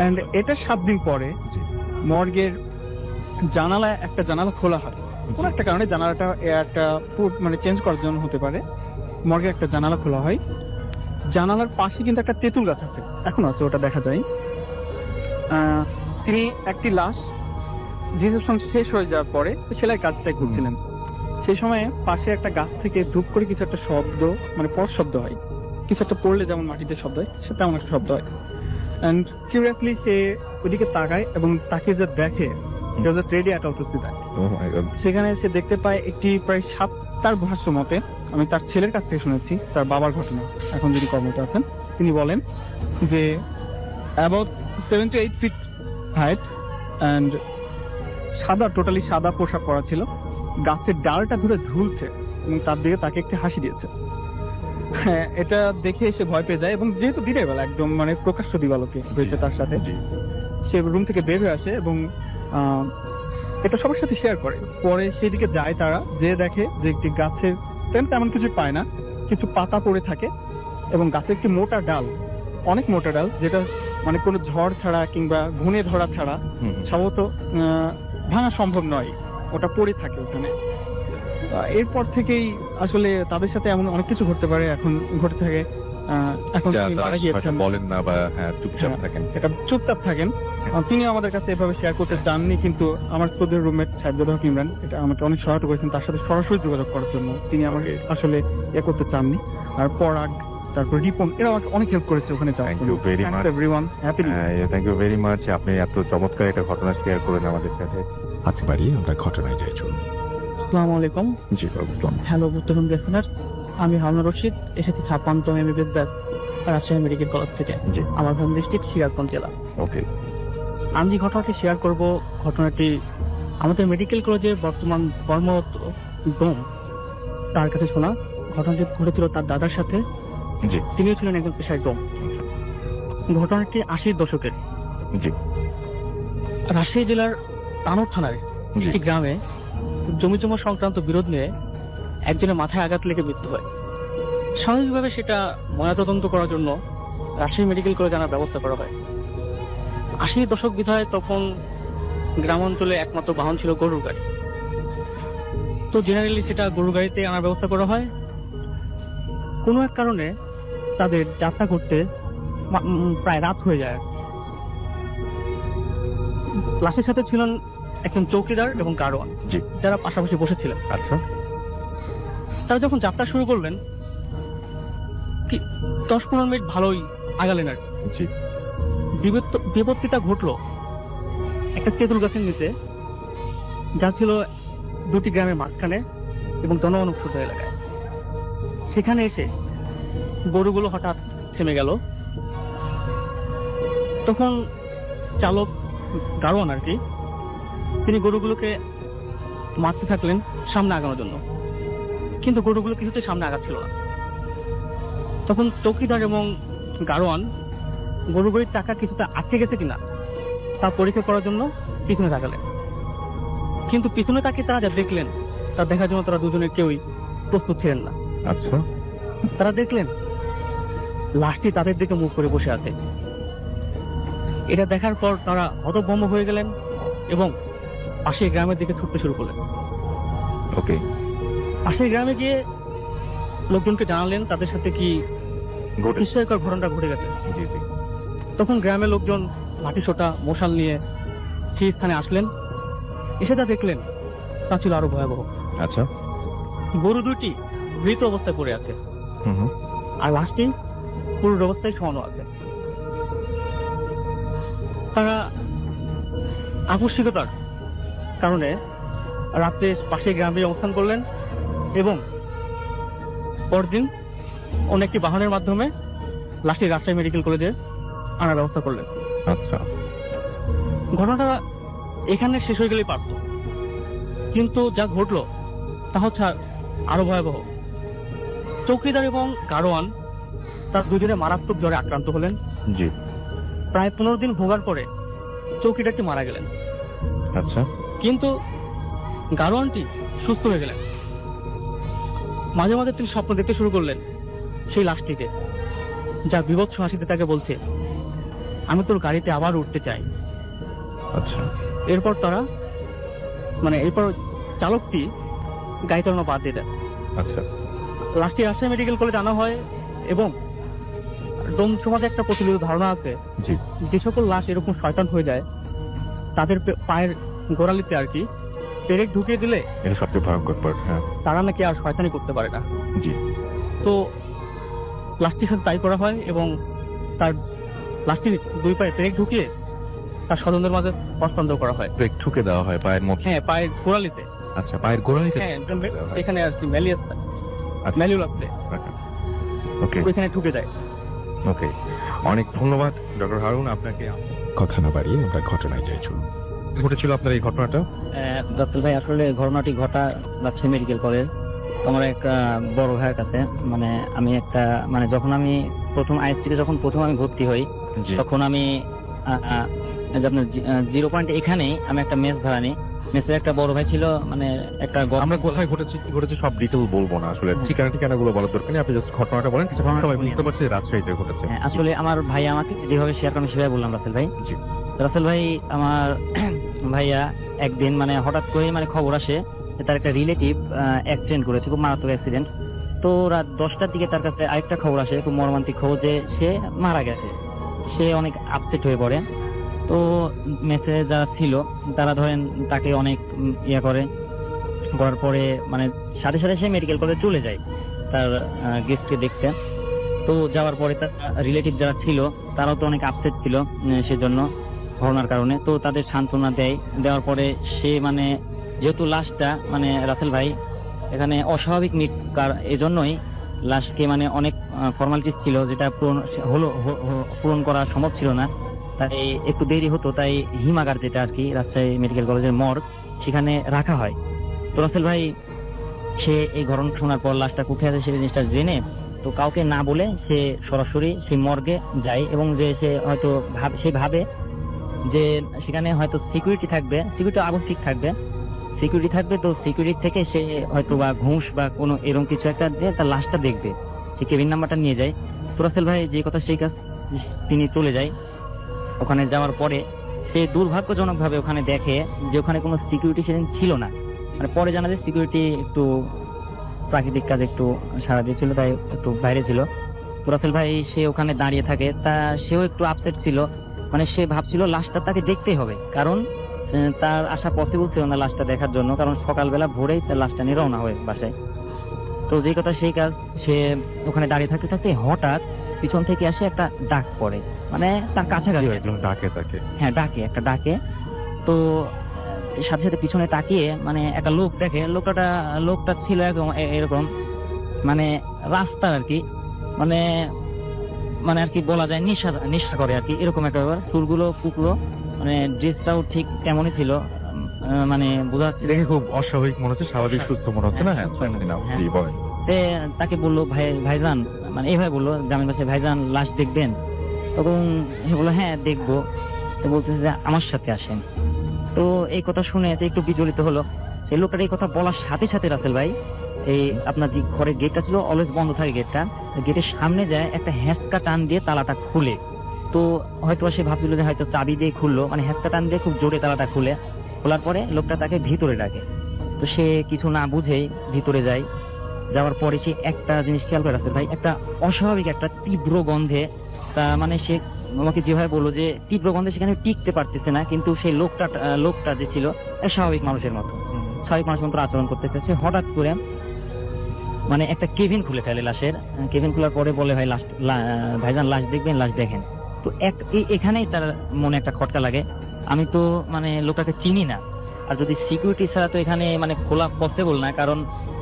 Speaker 3: এন্ড এটা 7 দিন পরে
Speaker 4: জি।
Speaker 3: মর্গের জানালায় একটা জানালা খোলা হয়, কোনো একটা কারণে জানালাটা একটা মানে চেঞ্জ করার জন্য হতে পারে, মর্গে একটা জানালা খোলা হয়। জানালার পাশে কিন্তু একটা তেঁতুল গাছ আছে, এখন আছে, ওটা দেখা যায়। তিনি একটি লাশ জিসুর সঙ্গে শেষ হয়ে যাওয়ার পরে সেলাই কাজটাই করছিলেন। সেই সময়ে পাশে একটা গাছ থেকে ধূপ করে কিছু একটা শব্দ, মানে পর শব্দ হয়, কিছু একটা পড়লে যেমন মাটিতে শব্দ হয়, সে তেমন একটা শব্দ হয়। অ্যান্ড কিউরিয়াসলি সে ওইদিকে তাকায় এবং তাকে যে দেখে রেডি অ্যাট অল্টোসিদায়,
Speaker 4: Oh my God.
Speaker 3: সেখানে সে দেখতে পায় একটি প্রায় 7টার ভাষ্য মতে, আমি তার ছেলের কাছ থেকে শুনেছি, তার বাবার ঘটনা, এখন যিনি কর্মরত আছেন তিনি বলেন যে about 7 to 8 feet height and সাদা, টোটালি সাদা পোশাক পরা ছিল, গাছের ডালটা ধরে ঝুলছে এবং তার দিকে তাকে একটি হাসি দিয়েছে। হ্যাঁ, এটা দেখে সে ভয় পেয়ে যায় এবং যেহেতু দিনের বেলা একদম মানে প্রকাশ্য দিবালোকে হয়েছে তার সাথে,
Speaker 4: জি।
Speaker 3: সে রুম থেকে বের হয়ে আসে এবং এটা সবার সাথে শেয়ার করে। পরে সেদিকে যায় তারা, যে দেখে যে একটি গাছের তেমন কিছু পায় না, কিছু পাতা পড়ে থাকে এবং গাছের একটি মোটা ডাল, অনেক মোটা ডাল, যেটা মানে কোনো ঝড় ছাড়া কিংবা ঘুণে ধরা ছাড়া সম্ভবত ভাঙা সম্ভব নয়, ওটা পড়ে থাকে ওখানে। এরপর থেকেই আসলে তাদের সাথে এমন অনেক কিছু ঘটতে পারে, এখন ঘটে থাকে। এখন
Speaker 4: যা
Speaker 3: তিনি
Speaker 4: তার
Speaker 3: মারা
Speaker 4: আশেপাশে
Speaker 3: গিয়েছেন,
Speaker 4: বলেন না বা চুপচাপ
Speaker 3: হ্যাঁ।
Speaker 4: থাকেন।
Speaker 3: এটা চুপচাপ থাকেন। তিনিও আমাদের কাছে এভাবে শেয়ার করতে চাননি, কিন্তু আমার শ্রদ্ধেয় রুমমেট সাহেবজাদা হক ইমরান এটা আমাকে অনেক সহায়তা করেছেন তার সাথে সরাসরি যোগাযোগ করার জন্য। তিনি আমাকে আসলে করতে চাননি। আর পরাগ, তারপর রিপন, এরা আমাকে অনেক হেল্প করেছে ওখানে যাওয়ার
Speaker 4: Thank
Speaker 3: জন্য।
Speaker 4: you very much.
Speaker 3: Everyone happy.
Speaker 4: Thank you very much, আপনি এত চমৎকার একটা ঘটনা শেয়ার করেন আমাদের সাথে।
Speaker 1: আজকে বাড়ি আমরা ঘটনায় যাই, চলুন।
Speaker 3: আসসালামু আলাইকুম।
Speaker 4: জি বাবু।
Speaker 3: হ্যালো বুদ্ধহন লিসনার, আমি হারুন রশিদ, এসেছি 56তম MBBS batch, Rajshahi medical college থেকে।
Speaker 4: জি।
Speaker 3: আমার হোম ডিস্ট্রিক্ট সিরাজগঞ্জ জেলা।
Speaker 4: ওকে।
Speaker 3: আমি যে ঘটনাটি শেয়ার করব, ঘটনাটি আমাদের মেডিকেল কলেজের বর্তমান কর্মরত ডোম তার কাছে শোনা। ঘটনাটি ঘটেছিল তার দাদার সাথে,
Speaker 4: জি।
Speaker 3: তিনিও ছিলেন একজন পেশায় ডোম। ঘটনাটি 80-র দশকের।
Speaker 4: জি।
Speaker 3: রাজশাহী জেলার তানোর থানার
Speaker 4: জি।
Speaker 3: একটি গ্রামে জমি জমা সংক্রান্ত বিরোধ নিয়ে একজনের মাথায় আঘাত লেগে মৃত্যু হয়। স্বাভাবিকভাবে সেটা ময়নাতদন্ত করার জন্য রাজশাহী মেডিকেল কলেজে আনার ব্যবস্থা করা হয়। 80-র দশক বিধায় তখন গ্রাম অঞ্চলে একমাত্র বাহন ছিল গরুর গাড়ি। তো জেনারেলি সেটা গরুর গাড়িতে আনার ব্যবস্থা করা হয়। কোনো এক কারণে তাদের যাত্রা করতে প্রায় রাত হয়ে যায়। লাশের সাথে ছিলেন একজন চৌকিদার এবং গাড়োয়ান,
Speaker 4: জি।
Speaker 3: যারা পাশাপাশি বসেছিলেন।
Speaker 4: আচ্ছা।
Speaker 3: তারা যখন যাত্রা শুরু করলেন, 10-15 মিনিট ভালোই আগালেন আর কি।
Speaker 4: জি।
Speaker 3: বিপত্তিটা ঘটলো একটা তেঁতুল গাছের নিচে, যা ছিল দুটি গ্রামের মাঝখানে এবং জনমানুষিত এলাকায়। সেখানে এসে গরুগুলো হঠাৎ থেমে গেল। তখন চালক, গাড়োয়ান আর কি, তিনি গরুগুলোকে মারতে থাকলেন সামনে আগানোর জন্য, কিন্তু গরুগুলো কিছুতে সামনে আগাচ্ছিল না। তখন চৌকিদার এবং গাড়োয়ান গরুগুলির চাকা কিছুটা আটকে গেছে কিনা তা পরীক্ষা করার জন্য পিছনে তাকালেন, কিন্তু পিছনে তাকে তারা যা দেখলেন তা দেখার জন্য তারা দুজনে কেউই প্রস্তুত ছিলেন না।
Speaker 4: আচ্ছা।
Speaker 3: তারা দেখলেন লাশটি তাদের দিকে মুখ করে বসে আছে। এটা দেখার পর তারা হতভম্ব হয়ে গেলেন এবং পাশের গ্রামের দিকে ছুটতে শুরু করলেন।
Speaker 4: ওকে।
Speaker 3: পাশের গ্রামে গিয়ে লোকজনকে জানালেন তাদের সাথে কি
Speaker 4: গুড।
Speaker 3: বিস্ময়কর ঘটনাটা ঘটে গেছে।
Speaker 4: জি জি।
Speaker 3: তখন গ্রামের লোকজন লাঠি সোটা মশাল নিয়ে সেই স্থানে আসলেন। এসে যা দেখলেন তা ছিল আরো ভয়াবহ।
Speaker 4: আচ্ছা।
Speaker 3: গরু দুটি মৃত অবস্থায় পড়ে আছে
Speaker 4: হুম হুম।
Speaker 3: আর লাশটি পুরো অবস্থায় শোয়ানো আছে। তারা আকস্মিকতার কারণে রাত্রে পাশের গ্রামে অবস্থান করলেন এবং পরদিন অন্য একটি বাহনের মাধ্যমে লাশটি রাজশাহী মেডিকেল কলেজে আনার ব্যবস্থা করলেন।
Speaker 4: আচ্ছা।
Speaker 3: ঘটনাটা এখানে শেষ হয়ে গেলেই পারত, কিন্তু যা ঘটলো তা হচ্ছে আরো ভয়াবহ। চৌকিদার এবং গাড়োয়ান তার দুজনে মারাত্মক জ্বরে আক্রান্ত হলেন।
Speaker 4: জি।
Speaker 3: প্রায় 15 দিন ভোগার পরে চৌকিদারটি মারা গেলেন,
Speaker 4: আচ্ছা।
Speaker 3: কিন্তু গাড়োয়ানটি সুস্থ হয়ে গেলেন। মাঝে মাঝে তিনি স্বপ্ন দেখতে শুরু করলেন সেই লাশটিকে, যা বিভৎস হাসিতে তাকে বলছে, আমি তোর গাড়িতে আবার উঠতে চাই।
Speaker 4: আচ্ছা।
Speaker 3: এরপর চালকটি গাড়ি চালানো বাদ দিয়ে দেয়।
Speaker 4: আচ্ছা।
Speaker 3: লাশটি রাজশাহী মেডিকেল কলেজ আনা হয় এবং ডোম সমাজে একটা প্রচলিত ধারণা আছে,
Speaker 4: জি।
Speaker 3: যে সকল লাশ এরকম শয়তান হয়ে যায় তাদের পায়ের গোড়ালিতে আর কি পেরেক ঢুকিয়ে দিলে
Speaker 4: এটা সবচেয়ে ভয়ঙ্কর পার্ট। হ্যাঁ,
Speaker 3: তারা নাকি আর শয়তানি করতে পারে না।
Speaker 4: জি।
Speaker 3: তো লাশটির সাথে তাই করা হয় এবং তার লাশটির 2 পায়ে পেরেক ঢুকিয়ে তার স্বজনদের মাঝে হস্তান্তর করা হয়।
Speaker 4: ব্রেক ঠুকে দেওয়া হয় পায়ের মুখে।
Speaker 3: হ্যাঁ, পায়ের গোড়ালিতে।
Speaker 4: আচ্ছা, পায়ের গোড়ালিতে।
Speaker 3: হ্যাঁ,
Speaker 4: দেওয়া হয়।
Speaker 3: এখানে আর কি ম্যালিয়াস
Speaker 4: আচ্ছা।
Speaker 3: ম্যালিউল আছে,
Speaker 4: ওকে,
Speaker 3: ওইখানে ঢুকে দেয়।
Speaker 4: ওকে। অনেক ধন্যবাদ ডক্টর হারুন আপনাকে। কথা না বাড়িয়ে আমরা ঘটনায় যাই, চলুন। ঘটেছিল আপনার এই ঘটনাটা?
Speaker 5: ডক্টর ভাই, আসলে ঘটনাটি ঘটা রাজশাহী মেডিকেল কলেজ আমার একটা বড় ভাইয়ের কাছে। মানে আমি একটা মানে যখন আমি প্রথম আইএসটিতে যখন প্রথম আমি ভর্তি হই,
Speaker 4: জি।
Speaker 5: তখন আমি এই যে আপনার 0 পয়েন্ট এখানেই আমি একটা মেস ভাড়া নিই। মেসের একটা বড় ভাই ছিল, মানে একটা
Speaker 4: আমরা কোথায় ঘটেছে কি ঘটেছে সব ডিটেল বলবো না আসলে, ঠিকানা গুলো বলার দরকার নেই, আপনি জাস্ট ঘটনাটা বলেন। কিছু
Speaker 5: ঘটনাটা
Speaker 4: সবাই
Speaker 5: বলি।
Speaker 4: বুঝতে পারছে রাজশাহীতে ঘটেছে।
Speaker 5: হ্যাঁ, আসলে আমার ভাই আমাকে যেভাবে শেয়ার করেন সেভাবে বললাম রাসেল ভাই।
Speaker 4: জি।
Speaker 5: রাসেল ভাই, আমার ভাইয়া একদিন মানে হঠাৎ করে মানে খবর আসে যে তার একটা রিলেটিভ অ্যাক্সিডেন্ট করেছে, খুব মারাত্মক অ্যাক্সিডেন্ট। তো রাত 10টার দিকে তার কাছে আরেকটা খবর আসে, খুব মর্মান্তিক খবর, যে সে মারা গেছে। সে অনেক আপসেট হয়ে পড়ে। তো মেসে যারা ছিল তারা ধরেন তাকে অনেক ইয়া করার পরে মানে সাথে সাথে সে মেডিকেল কলেজে চলে যায় তার গেস্টকে দেখতে। তো যাওয়ার পরে তার রিলেটিভ যারা ছিল তারাও তো অনেক আপসেট ছিল সেজন্য ঘটনার কারণে। তো তাদের সান্ত্বনা দেওয়ার পরে সে মানে যেহেতু লাশটা মানে রাসেল ভাই এখানে অস্বাভাবিক মৃত্যু, এজন্যই লাশকে মানে অনেক ফর্মালিটিস ছিল যেটা পূরণ করা সম্ভব ছিল না, তাই একটু দেরি হতো। তাই হিমাগার, যেটা আর কি রাজশাহী মেডিকেল কলেজের মর্গ, সেখানে রাখা হয়। তো রাসেল ভাই সে এই ঘটনা শোনার পর লাশটা কোথায় আছে সেই জিনিসটা জেনে তো কাউকে না বলে সে সরাসরি সেই মর্গে যায় এবং যে সে হয়তো ভাবে যে সেখানে হয়তো সিকিউরিটি থাকবে, সিকিউরিটি আবশ্যিক থাকবে, সিকিউরিটি থাকবে। তো সিকিউরিটি থেকে সে হয়তো বা ঘুষ বা কোনো এরকম কিছু একটা দিয়ে তার লাশটা দেখবে, সে কেবিন নাম্বারটা নিয়ে যায়। তো রাসেল ভাই যে কথা সেই কাজ, তিনি চলে যায়। ওখানে যাওয়ার পরে সে দুর্ভাগ্যজনকভাবে ওখানে দেখে যে ওখানে কোনো সিকিউরিটি সেদিন ছিল না। মানে পরে জানা যায় সিকিউরিটি একটু প্রাকৃতিক কাজে একটু সাড়া দিয়েছিল, তাই একটু বাইরে ছিল। তো রাসেল ভাই সে ওখানে দাঁড়িয়ে থাকে, তা সেও একটু আপসেট ছিল। মানে সে ভাবছিল লাশটা তাকে দেখতেই হবে, কারণ তার আসা পসিবল ছিল না লাশটা দেখার জন্য, কারণ সকালবেলা ভোরেই তার লাশটা নিয়ে রওনা হয় বাসায়। তো যে কথা সেই কাজ, সে ওখানে দাঁড়িয়ে থাকতে থাকতে হঠাৎ পিছন থেকে আসে একটা ডাক পড়ে, মানে তার কাছাকাছি।
Speaker 4: ডাকে তাকে?
Speaker 5: হ্যাঁ, একটা ডাকে। তো সাথে সাথে পিছনে তাকিয়ে মানে একটা লোক দেখে। লোকটা ছিল এরকম মানে রাস্তা আর কি, মানে মানে আর কি বলা যায় নিশা করে আর কি, এরকম একটা ব্যাপার। চুলগুলো কুকলো, মানে ড্রেসটাও ঠিক তেমনই ছিল, মানে বোঝা যাচ্ছে।
Speaker 4: দেখে খুব অস্বাভাবিক মনে হচ্ছে, স্বাভাবিক সুস্থ মনে হচ্ছে না? হ্যাঁ,
Speaker 5: হ্যাঁ।
Speaker 4: জি, বলেন।
Speaker 5: তাকে বললো ভাইজান, মানে এইভাবে বললো গ্রামের ভাষায়, ভাইজান লাশ দেখবেন? তখন সে বললো হ্যাঁ দেখবো। তো বলতেছে যে আমার সাথে আসেন। তো এই কথা শুনে একটু বিচলিত হলো। সেই লোকটার এই কথা বলার সাথে সাথে রাসেল ভাই এই আপনার যে ঘরের গেটটা ছিল অলওয়েজ বন্ধ থাকে, গেটের সামনে যায় একটা হ্যাঁচকা টান দিয়ে তালাটা খুলে। তো হয়তো সে ভাবছিল যে হয়তো চাবি দিয়ে খুললো, মানে হ্যাঁচকা টান দিয়ে খুব জোরে তালাটা খোলার পরে লোকটা তাকে ভিতরে ডাকে। তো সে কিছু না বুঝেই ভিতরে যায়। যাওয়ার পরে সে একটা জিনিস খেয়াল করে রাসেল ভাই, একটা অস্বাভাবিক একটা তীব্র গন্ধে, তা মানে সে আমাকে যেভাবে বললো যে তীব্র গন্ধে সেখানে টিকতে পারতেছে না, কিন্তু সেই লোকটা যে ছিল স্বাভাবিক মানুষের মতো আচরণ করতেছে। সে হঠাৎ করে মানে একটা কেবিন খুলে ফেলে লাশের। কেবিন খোলার পরে বলে ভাই ভাইজান লাশ দেখবেন? লাশ দেখেন। তো এখানেই তার মনে একটা খটকা লাগে, আমি তো মানে লোকটাকে চিনি না, আর যদি সিকিউরিটি ছাড়া তো এখানে মানে খোলা পসিবল না, কারণ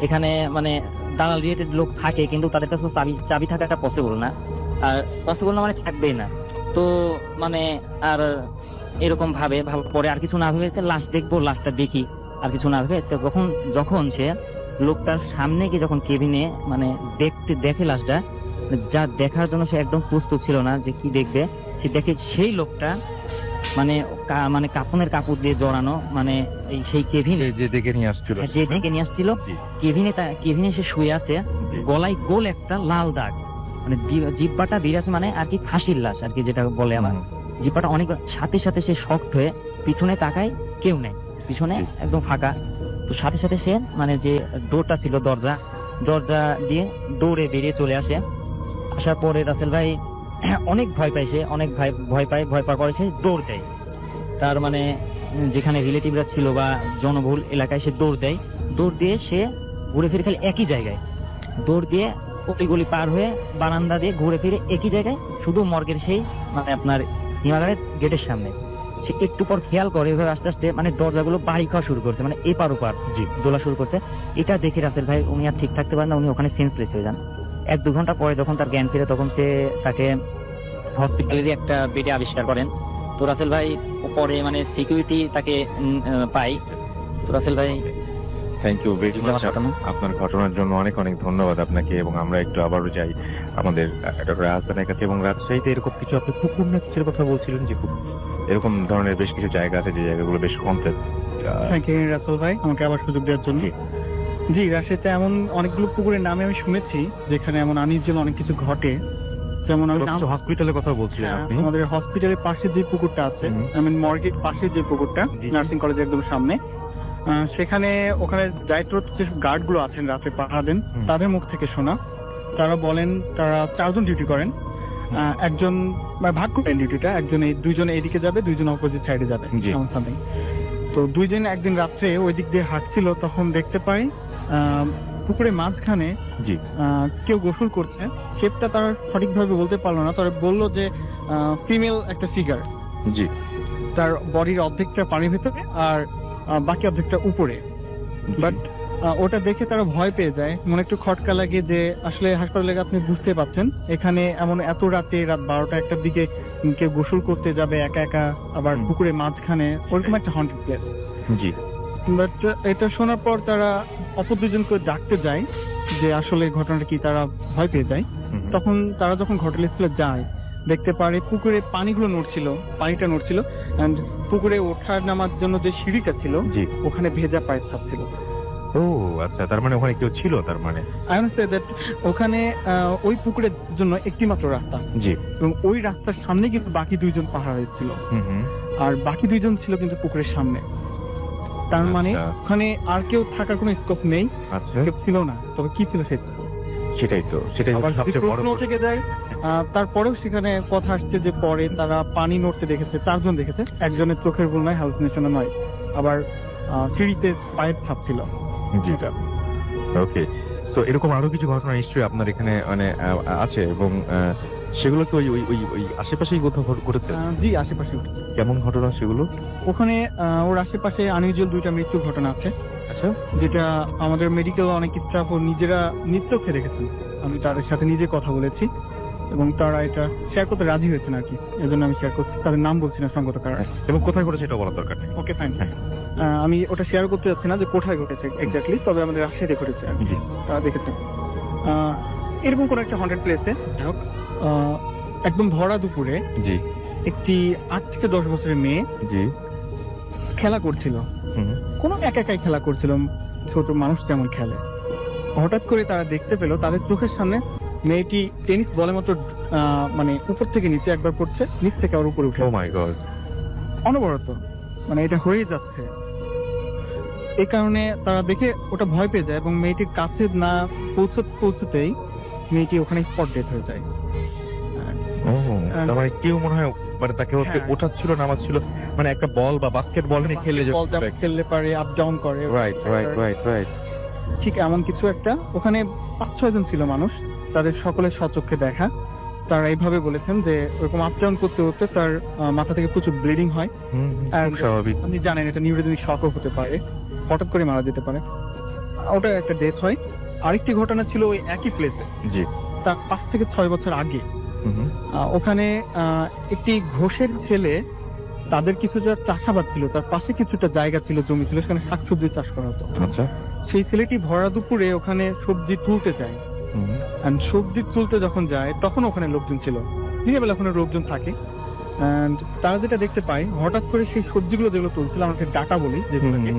Speaker 5: এখানে মানে দালাল রিলেটেড লোক থাকে কিন্তু তাদের কাছে চাবি থাকাটা পসিবল না, আর পসিবল না মানে থাকবেই না। তো মানে আর এরকম ভাবে পরে আর কিছু না ভেবে লাশ দেখবো, লাশটা দেখি, আর কিছু না ভেবে তো যখন সে লোকটার সামনে গিয়ে যখন কেবিনে মানে দেখে লাশটা, যা দেখার জন্য সে একদম প্রস্তুত ছিল না যে কি দেখবে। সে দেখে সেই লোকটা মানে কাফনের কাপড় দিয়ে জড়ানো, মানে সেই কেবিনে
Speaker 4: যে দেখে নিয়ে আসছিল,
Speaker 5: কেবিনে সে শুয়ে আছে, গলায় গোল একটা লাল দাগ, মানে জিব্বাটা বিরাজ, মানে আর কি ফাঁসির লাশ আর কি যেটা বলে আমার। জিব্বাটা অনেক, সাথে সাথে সে শক্ট হয়ে পিছনে তাকায়, কেউ নেই পিছনে, একদম ফাঁকা। তো সাথে সাথে সে মানে যে ডোরটা ছিল দরজা দিয়ে দৌড়ে বেরিয়ে চলে আসে। আসার পরে রাসেল ভাই অনেক ভয় পায় সে, অনেক ভয় পাওয়ার পরে সে দৌড় দেয়। তার মানে যেখানে রিলেটিভরা ছিল বা জনবহুল এলাকায় সে দৌড় দেয়। দৌড় দিয়ে সে ঘুরে ফিরে খালি একই জায়গায় দৌড় দিয়ে ওই গলি পার হয়ে বারান্দা দিয়ে ঘুরে ফিরে একই জায়গায়, শুধু মর্গের সেই মানে আপনার হিমাগারের গেটের সামনে। সে একটু পর খেয়াল করে এভাবে আস্তে আস্তে মানে দরজাগুলো বাড়ি খাওয়া শুরু করছে, মানে এপার ওপার দোলা শুরু করছে। এটা দেখে রাসেল ভাই উনি আর ঠিক থাকতে পারেন না, উনি ওখানে সেন্সলেস হয়ে যান। 1-2 ঘন্টা পরে যখন তার জ্ঞান ফিরে তখন সে তাকে হসপিটালেরই একটা বেডে আবিষ্কার করেন। তো রাসেল ভাই পরে মানে সিকিউরিটি তাকে পায়। তো রাসেল ভাই
Speaker 4: থ্যাংক ইউ ভেরি মাচ। আপনার ঘটনার জন্য অনেক অনেক ধন্যবাদ আপনাকে। এবং আমরা একটু আবারও যাই আমাদের রাজধানীর কাছে। এবং রাজশাহীতে এরকম কিছু আপনি পুকুর না কিছুর কথা বলছিলেন, যে খুব এরকম ধরনের বেশ কিছু জায়গা আছে যে জায়গাগুলো বেশ কমপ্লেক্স।
Speaker 3: থ্যাংক ইউ রাসেল ভাই আমাকে আবার সুযোগ দেওয়ার জন্য। জি, রাজশাহীতে এমন অনেকগুলো পুকুরের নামে আমি শুনেছি যেখানে এমন আনিজল অনেক কিছু ঘটে। যেমন আমি
Speaker 4: হসপিটালের কথা বলছিলেন আপনি।
Speaker 3: আমাদের হসপিটালের পাশে যে পুকুরটা আছে, মর্গের পাশে যে পুকুরটা, নার্সিং কলেজের একদম সামনে, সেখানে ওখানে দায়িত্বরত যে গার্ড গুলো আছেন রাতে পাহারা দেন, তাদের মুখ থেকে শোনা, তারা বলেন তারা 4 জন ডিউটি করেন। একজন ভাগ করেন ডিউটিটা, দুইজন এইদিকে যাবে, দুইজন অপোজিট সাইডে যাবে, এমন সামথিং। তো দুইজন একদিন রাত্রে ওই দিক দিয়ে হাঁটছিল, তখন দেখতে পাই পুকুরের মাঝখানে কেউ গোসল করছে। শেপটা তারা সঠিকভাবে বলতে পারলো না, তারা বললো যে ফিমেল একটা ফিগার, তার বডির অর্ধেকটা পানির ভেতরে আর বাকি অর্ধেকটা উপরে। বাট ওটা দেখে তারা ভয় পেয়ে যায়, মনে একটু খটকা লাগে যে আসলে হাসপাতালে আপনি বুঝতে পারছেন এখানে এমন এত রাতে, রাত 12টা-1টার দিকে কেউ গোসল করতে যাবে একা একা, আবার পুকুরের মাঝখানে, ওরকম একটা হন্টেড প্লেস। বাট এটা শোনার পর তারা অপর দুজনকে ডাকতে যায় যে আসলে ঘটনাটা কি, তারা ভয় পেয়ে যায়। তখন তারা যখন ঘটনাস্থলে যায় দেখতে পারে পুকুরে পানিটা নড়ছিল, এন্ড পুকুরে ওঠার নামার জন্য যে সিঁড়িটা ছিল ওখানে ভেজা পায়ের ছাপ ছিল।
Speaker 4: ও আচ্ছা, তার মানে ওখানে কেউ ছিল। তার মানে
Speaker 3: ওখানে ওই পুকুরের জন্য একটি মাত্র রাস্তা, এবং ওই রাস্তার সামনে কিন্তু বাকি 2জন পাহারা ছিল, আর বাকি 2জন ছিল কিন্তু পুকুরের সামনে। তার মানে ওখানে আর কেউ থাকার কোনো স্কোপ নেই, কেউ ছিল না। তবে কি ছিল
Speaker 4: সেটাই সবচেয়ে বড় প্রশ্ন থেকে যায়।
Speaker 3: তারপরেও সেখানে কথা আসছে যে পরে তারা পানি নড়তে দেখেছে, 4 জন দেখেছে, একজনের চোখের ভুল নয়, হ্যালুসিনেশন নয়, আবার সিঁড়িতে পায়ের ছাপ ছিল।
Speaker 4: ওকে, তো এরকম আরো কিছু ঘটনা নিশ্চয়ই আপনার এখানে মানে আছে, এবং সেগুলো কি ওই আশেপাশেই কোথাও ঘটেছে?
Speaker 3: জি, আশেপাশে।
Speaker 4: কেমন ঘটনা সেগুলো?
Speaker 3: ওখানে ওর আশেপাশে আনইউজুয়াল 2টা মৃত্যু ঘটনা আছে। আচ্ছা, যেটা আমাদের মেডিকেল অনেক স্টাফ ও নিজেরা নিত্যকে দেখেছেন। আমি তাদের সাথে নিজে কথা বলেছি এবং তারা এটা শেয়ার করতে রাজি হয়েছেন আর কি, এজন্য আমি শেয়ার করছি। তাদের নাম বলছি না সঙ্গত কারণে।
Speaker 4: এবং কোথায় ঘটেছে এটা বলার দরকার নেই।
Speaker 3: ওকে, ফাইন। আমি ওটা শেয়ার করতে যাচ্ছি না যে কোথায় ঘটেছে এক্স্যাক্টলি, তবে আমাদের রাজশাহীতে ঘটেছে আর কি, তারা দেখেছেন। এরকম কোন একটা হন্টেড প্লেসে একদম ভরা দুপুরে একটি 8 থেকে 10 বছরের মেয়ে খেলা করছিল, কোনো একাই খেলা করছিল, ছোট মানুষ যেমন খেলে। হঠাৎ করে তারা দেখতে পেল তাদের চোখের সামনে মেয়েটি টেনিস বলের মতো মানে উপর থেকে নিচে একবার পড়ছে, নিচ থেকে আবার উপরে উঠে।
Speaker 4: ও মাই গড,
Speaker 3: অনবরত, মানে এটা হয়ে যাচ্ছে। এই কারণে তারা দেখে ওটা ভয় পেয়ে যায় এবং মেয়েটির কাছে না পৌঁছতেই মেয়েটি ওখানে স্পট ডেথ হয়ে যায়।
Speaker 4: তার মানে কেউ মনে হয় মানে তাকে ওঠাচ্ছিল নামাচ্ছিল, মানে একটা বল বা বাস্কেট বল নিয়ে
Speaker 3: খেললে পারে, আপ ডাউন করে,
Speaker 4: রাইট
Speaker 3: ঠিক এমন কিছু একটা। ওখানে 5-6 জন ছিল মানুষ, তাদের সকলের স্বচক্ষে দেখা। তারা এইভাবে বলেছেন যে ওরকম আপ ডাউন করতে করতে তার মাথা থেকে প্রচুর ব্লিডিং হয়।
Speaker 4: স্বাভাবিক,
Speaker 3: আপনি জানেন এটা নিউরোজেনিক শকও হতে পারে, হঠাৎ করে মারা যেতে পারে। ওটা একটা ডেথ হয়। আরেকটি ঘটনা ছিল ওই একই প্লেসে, তার 5 থেকে 6 বছর আগে। ওখানে একটি ঘোষের ছেলে, তাদের কিছু যা চাষাবাদ ছিল, তার পাশে কিছুটা জায়গা ছিল, জমি ছিল, সেখানে শাকসবজি চাষ করা হতো। সেই ছেলেটি ভরা দুপুরে ওখানে সবজি তুলতে যায়। সবজি তুলতে যখন যায় তখন ওখানে লোকজন ছিল, দিনের বেলা ওখানে লোকজন থাকে। তারা যেটা দেখতে পায়, হঠাৎ করে সেই সবজিগুলো যেগুলো তুলছিল, আমাকে ডাটা বলি, যেগুলোকে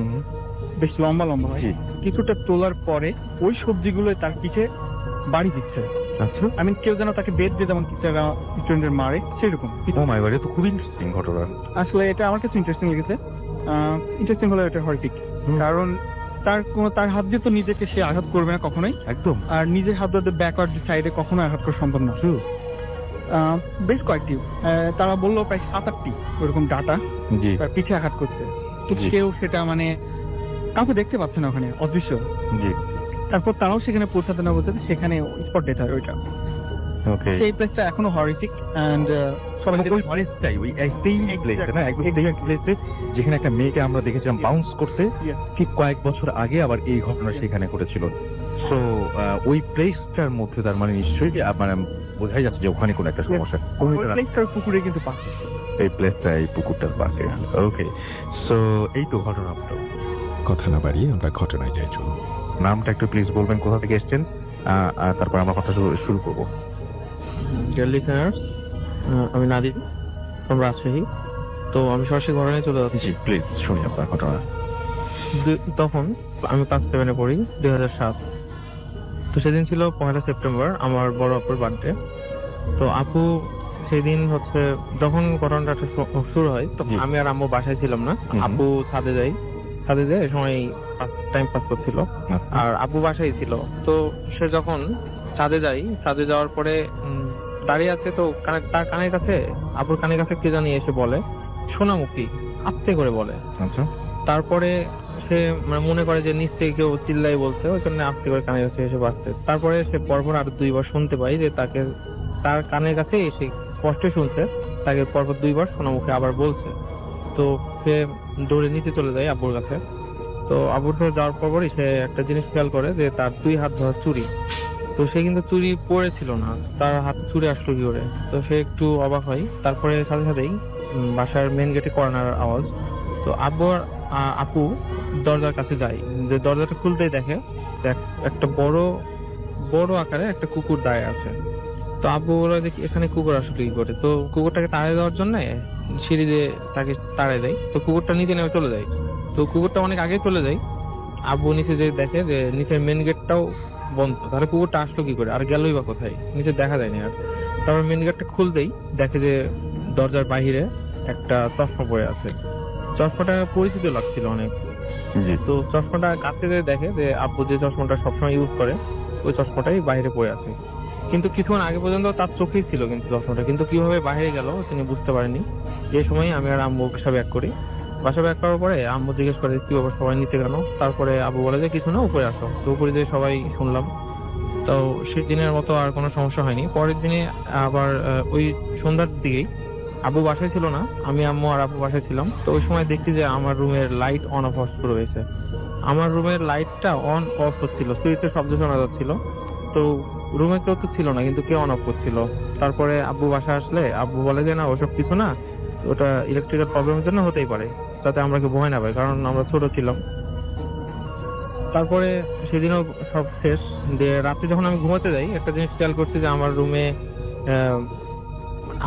Speaker 3: বেশ লম্বা লম্বা হয়, কিছুটা তোলার পরে ওই সবজিগুলো তার পিঠে বাড়ি দিচ্ছে। আমি কেউ যেন তাকে বেদ দিয়ে যেমন টিচাররা স্টুডেন্টের মারে, সেরকম।
Speaker 4: তো খুব ইন্টারেস্টিং ঘটনা।
Speaker 3: আসলে এটা আমার কাছে ইন্টারেস্টিং লেগেছে। ইন্টারেস্টিং হলো এটা হরফিক, কারণ তার হাত দিয়ে তো নিজেকে সে আঘাত করবে না কখনোই, একদম। আর নিজের হাত দিয়ে ব্যাকওয়ার্ড সাইডে কখনো আঘাত করা সম্ভব না। বেশ কয়েকটি তারা বললো প্রায় 7-8টি ওরকম ডাটা
Speaker 4: জি
Speaker 3: তার পিঠে আঘাত করছে, কিন্তু
Speaker 4: জি।
Speaker 3: কেউ সেটা মানে কাউকে দেখতে পাচ্ছে না, ওখানে অদৃশ্য।
Speaker 4: জি
Speaker 3: তারপর তারাও সেখানে পৌঁছাতে না পৌঁছাতে সেখানে স্পট ডেথ হয় ওইটা।
Speaker 4: ওকে।
Speaker 3: এই প্লেসটা এখনো হরিফিক অ্যান্ড সবাই
Speaker 4: ওই প্লেসটাই, ওই একটাই প্লেস না, একটাই প্লেসে যেখানে একটা মেয়েকে আমরা দেখেছিলাম বাউন্স করতে
Speaker 3: Yes.
Speaker 4: ঠিক কয়েক বছর আগে আবার এই ঘটনা সেখানে ঘটেছিল। সো ওই প্লেসটার মধ্যে তার মানে নিশ্চয়ই মানে বোঝাই যাচ্ছে যে ওখানে কোনো একটা সমস্যা।
Speaker 3: ওই প্লেসটার পুকুরে কিন্তু পাক।
Speaker 4: এই প্লেসটা এই পুকুরটার পাশে। ওকে, সো এই তো ঘটনা আপনার।
Speaker 1: কথা না বাড়িয়ে আমরা ঘটনায় যাই, চলুন।
Speaker 4: নামটা একটু প্লিজ বলবেন, কোথা থেকে এসেছেন, তারপর আমরা কথা শুরু করবো।
Speaker 6: ডিয়ার লিসেনার্স, আমি নাদিম ফ্রম রাজশাহী। তো আমি সরাসরি ঘটনায় চলে যাচ্ছি।
Speaker 4: জি প্লিজ শুনি আপনার ঘটনা।
Speaker 6: তখন আমি ক্লাস 7-এ পড়ি, 2007। তো সেদিন ছিল 1 সেপ্টেম্বর, আমার বড় আপুর বার্থডে। তো আপু সেদিন হচ্ছে যখন ঘটনাটা শুরু হয় তখন
Speaker 4: জি।
Speaker 6: আমি আর আম্মু বাসায় ছিলাম না।
Speaker 4: হুম।
Speaker 6: আপু ছাদে যেয়ে এই সময় টাইম পাস করছিল, আর আপু বাসায় ছিল। তো সে যখন ছাদে যাওয়ার পরে দাঁড়িয়ে আছে, তো তার কানের কাছে, আপুর কানের কাছে কে জানি এসে বলে, সোনামুখী, আস্তে করে বলে।
Speaker 4: আচ্ছা
Speaker 6: তারপরে সে মানে মনে করে যে নিচ থেকে কেউ চিল্লাই বলছে, ওই কারণে আস্তে করে কানের কাছে এসে বাজছে। তারপরে সে পরপর আর 2বার শুনতে পাই যে তার কানের কাছে এসে স্পষ্ট শুনছে তাকে পরপর 2বার সোনামুখী আবার বলছে। তো সে দৌড়ে নিচে চলে যায় আব্বুর কাছে। তো আব্বুর কাছে যাওয়ার পরই সে একটা জিনিস খেয়াল করে যে তার 2 হাত ধরা চুড়ি। তো সে কিন্তু চুড়ি পরেছিল না, তার হাতে চুড়ি আসলো কি করে। তো সে একটু অবাক হয়। তারপরে সাথে সাথেই বাসার মেন গেটে কর্নার আওয়াজ। তো আব্বু আর আপু দরজার কাছে যায়, যে দরজাটা খুলতেই দেখে একটা বড় আকারে একটা কুকুর দাঁড়িয়ে আছে। তো আব্বু বলে দেখি এখানে কুকুর আসলে কি করে। তো কুকুরটাকে তাড়িয়ে দেওয়ার জন্য সিঁড়ি দিয়ে তাকে তাড়িয়ে দেয়। তো কুকুরটা নিচে নেমে চলে যায়। তো কুকুরটা অনেক আগে চলে যায়। আব্বু নিচে যে দেখে যে নিচের মেন গেটটাও বন্ধ, তাহলে কুকুরটা আসলো কি করে আর গেলই বা কোথায়, নিচে দেখা যায়নি আর। তারপর মেন গেটটা খুলতেই দেখে যে দরজার বাইরে একটা চশমা পড়ে আছে। চশমাটা পরিচিত লাগছিল অনেক।
Speaker 4: জি
Speaker 6: তো চশমাটা কাটতে যেয়ে দেখে যে আব্বু যে চশমাটা সবসময় ইউজ করে ওই চশমাটাই বাইরে পড়ে আছে। কিন্তু কিছুক্ষণ আগে পর্যন্ত তার চোখেই ছিল কিন্তু চশমাটা, কিন্তু কিভাবে বাইরে গেল তিনি বুঝতে পারেনি। যে সময় আমি আর আম্মু বাসা ব্যাক করি, বাসা ব্যাক করার পরে আম্মু জিজ্ঞেস করে কি ব্যাপার, সবাই নিতে কেন। তারপরে আব্বু বলে যে কিছু না, উপরে আসো। তো উপরে দিয়ে সবাই শুনলাম। তো সেই দিনের মতো আর কোনো সমস্যা হয়নি। পরের দিনে আবার ওই সন্ধ্যার দিকেই আব্বু বাসায় ছিল না, আমি আম্মু আর আব্বু বাসায় ছিলাম। তো ওই সময় দেখছি যে আমার রুমের লাইট অন অফ শুরু হয়েছে। আমার রুমের লাইটটা অন অফ হচ্ছিল, সুইচের শব্দ শোনা যাচ্ছিল। তো রুমে কেউ তো ছিল না, কিন্তু কেউ অন অফ করছিল। তারপরে আব্বু বাসায় আসলে আব্বু বলে যে না ওসব কিছু না, ওটা ইলেকট্রিক্যাল প্রবলেমের জন্য হতেই পারে, যাতে আমরা কেউ ভয় না পাই, কারণ আমরা ছোট ছিলাম। তারপরে সেদিনও সব শেষ দিয়ে রাত্রে যখন আমি ঘুমাতে যাই একটা জিনিস খেয়াল করছি যে আমার রুমে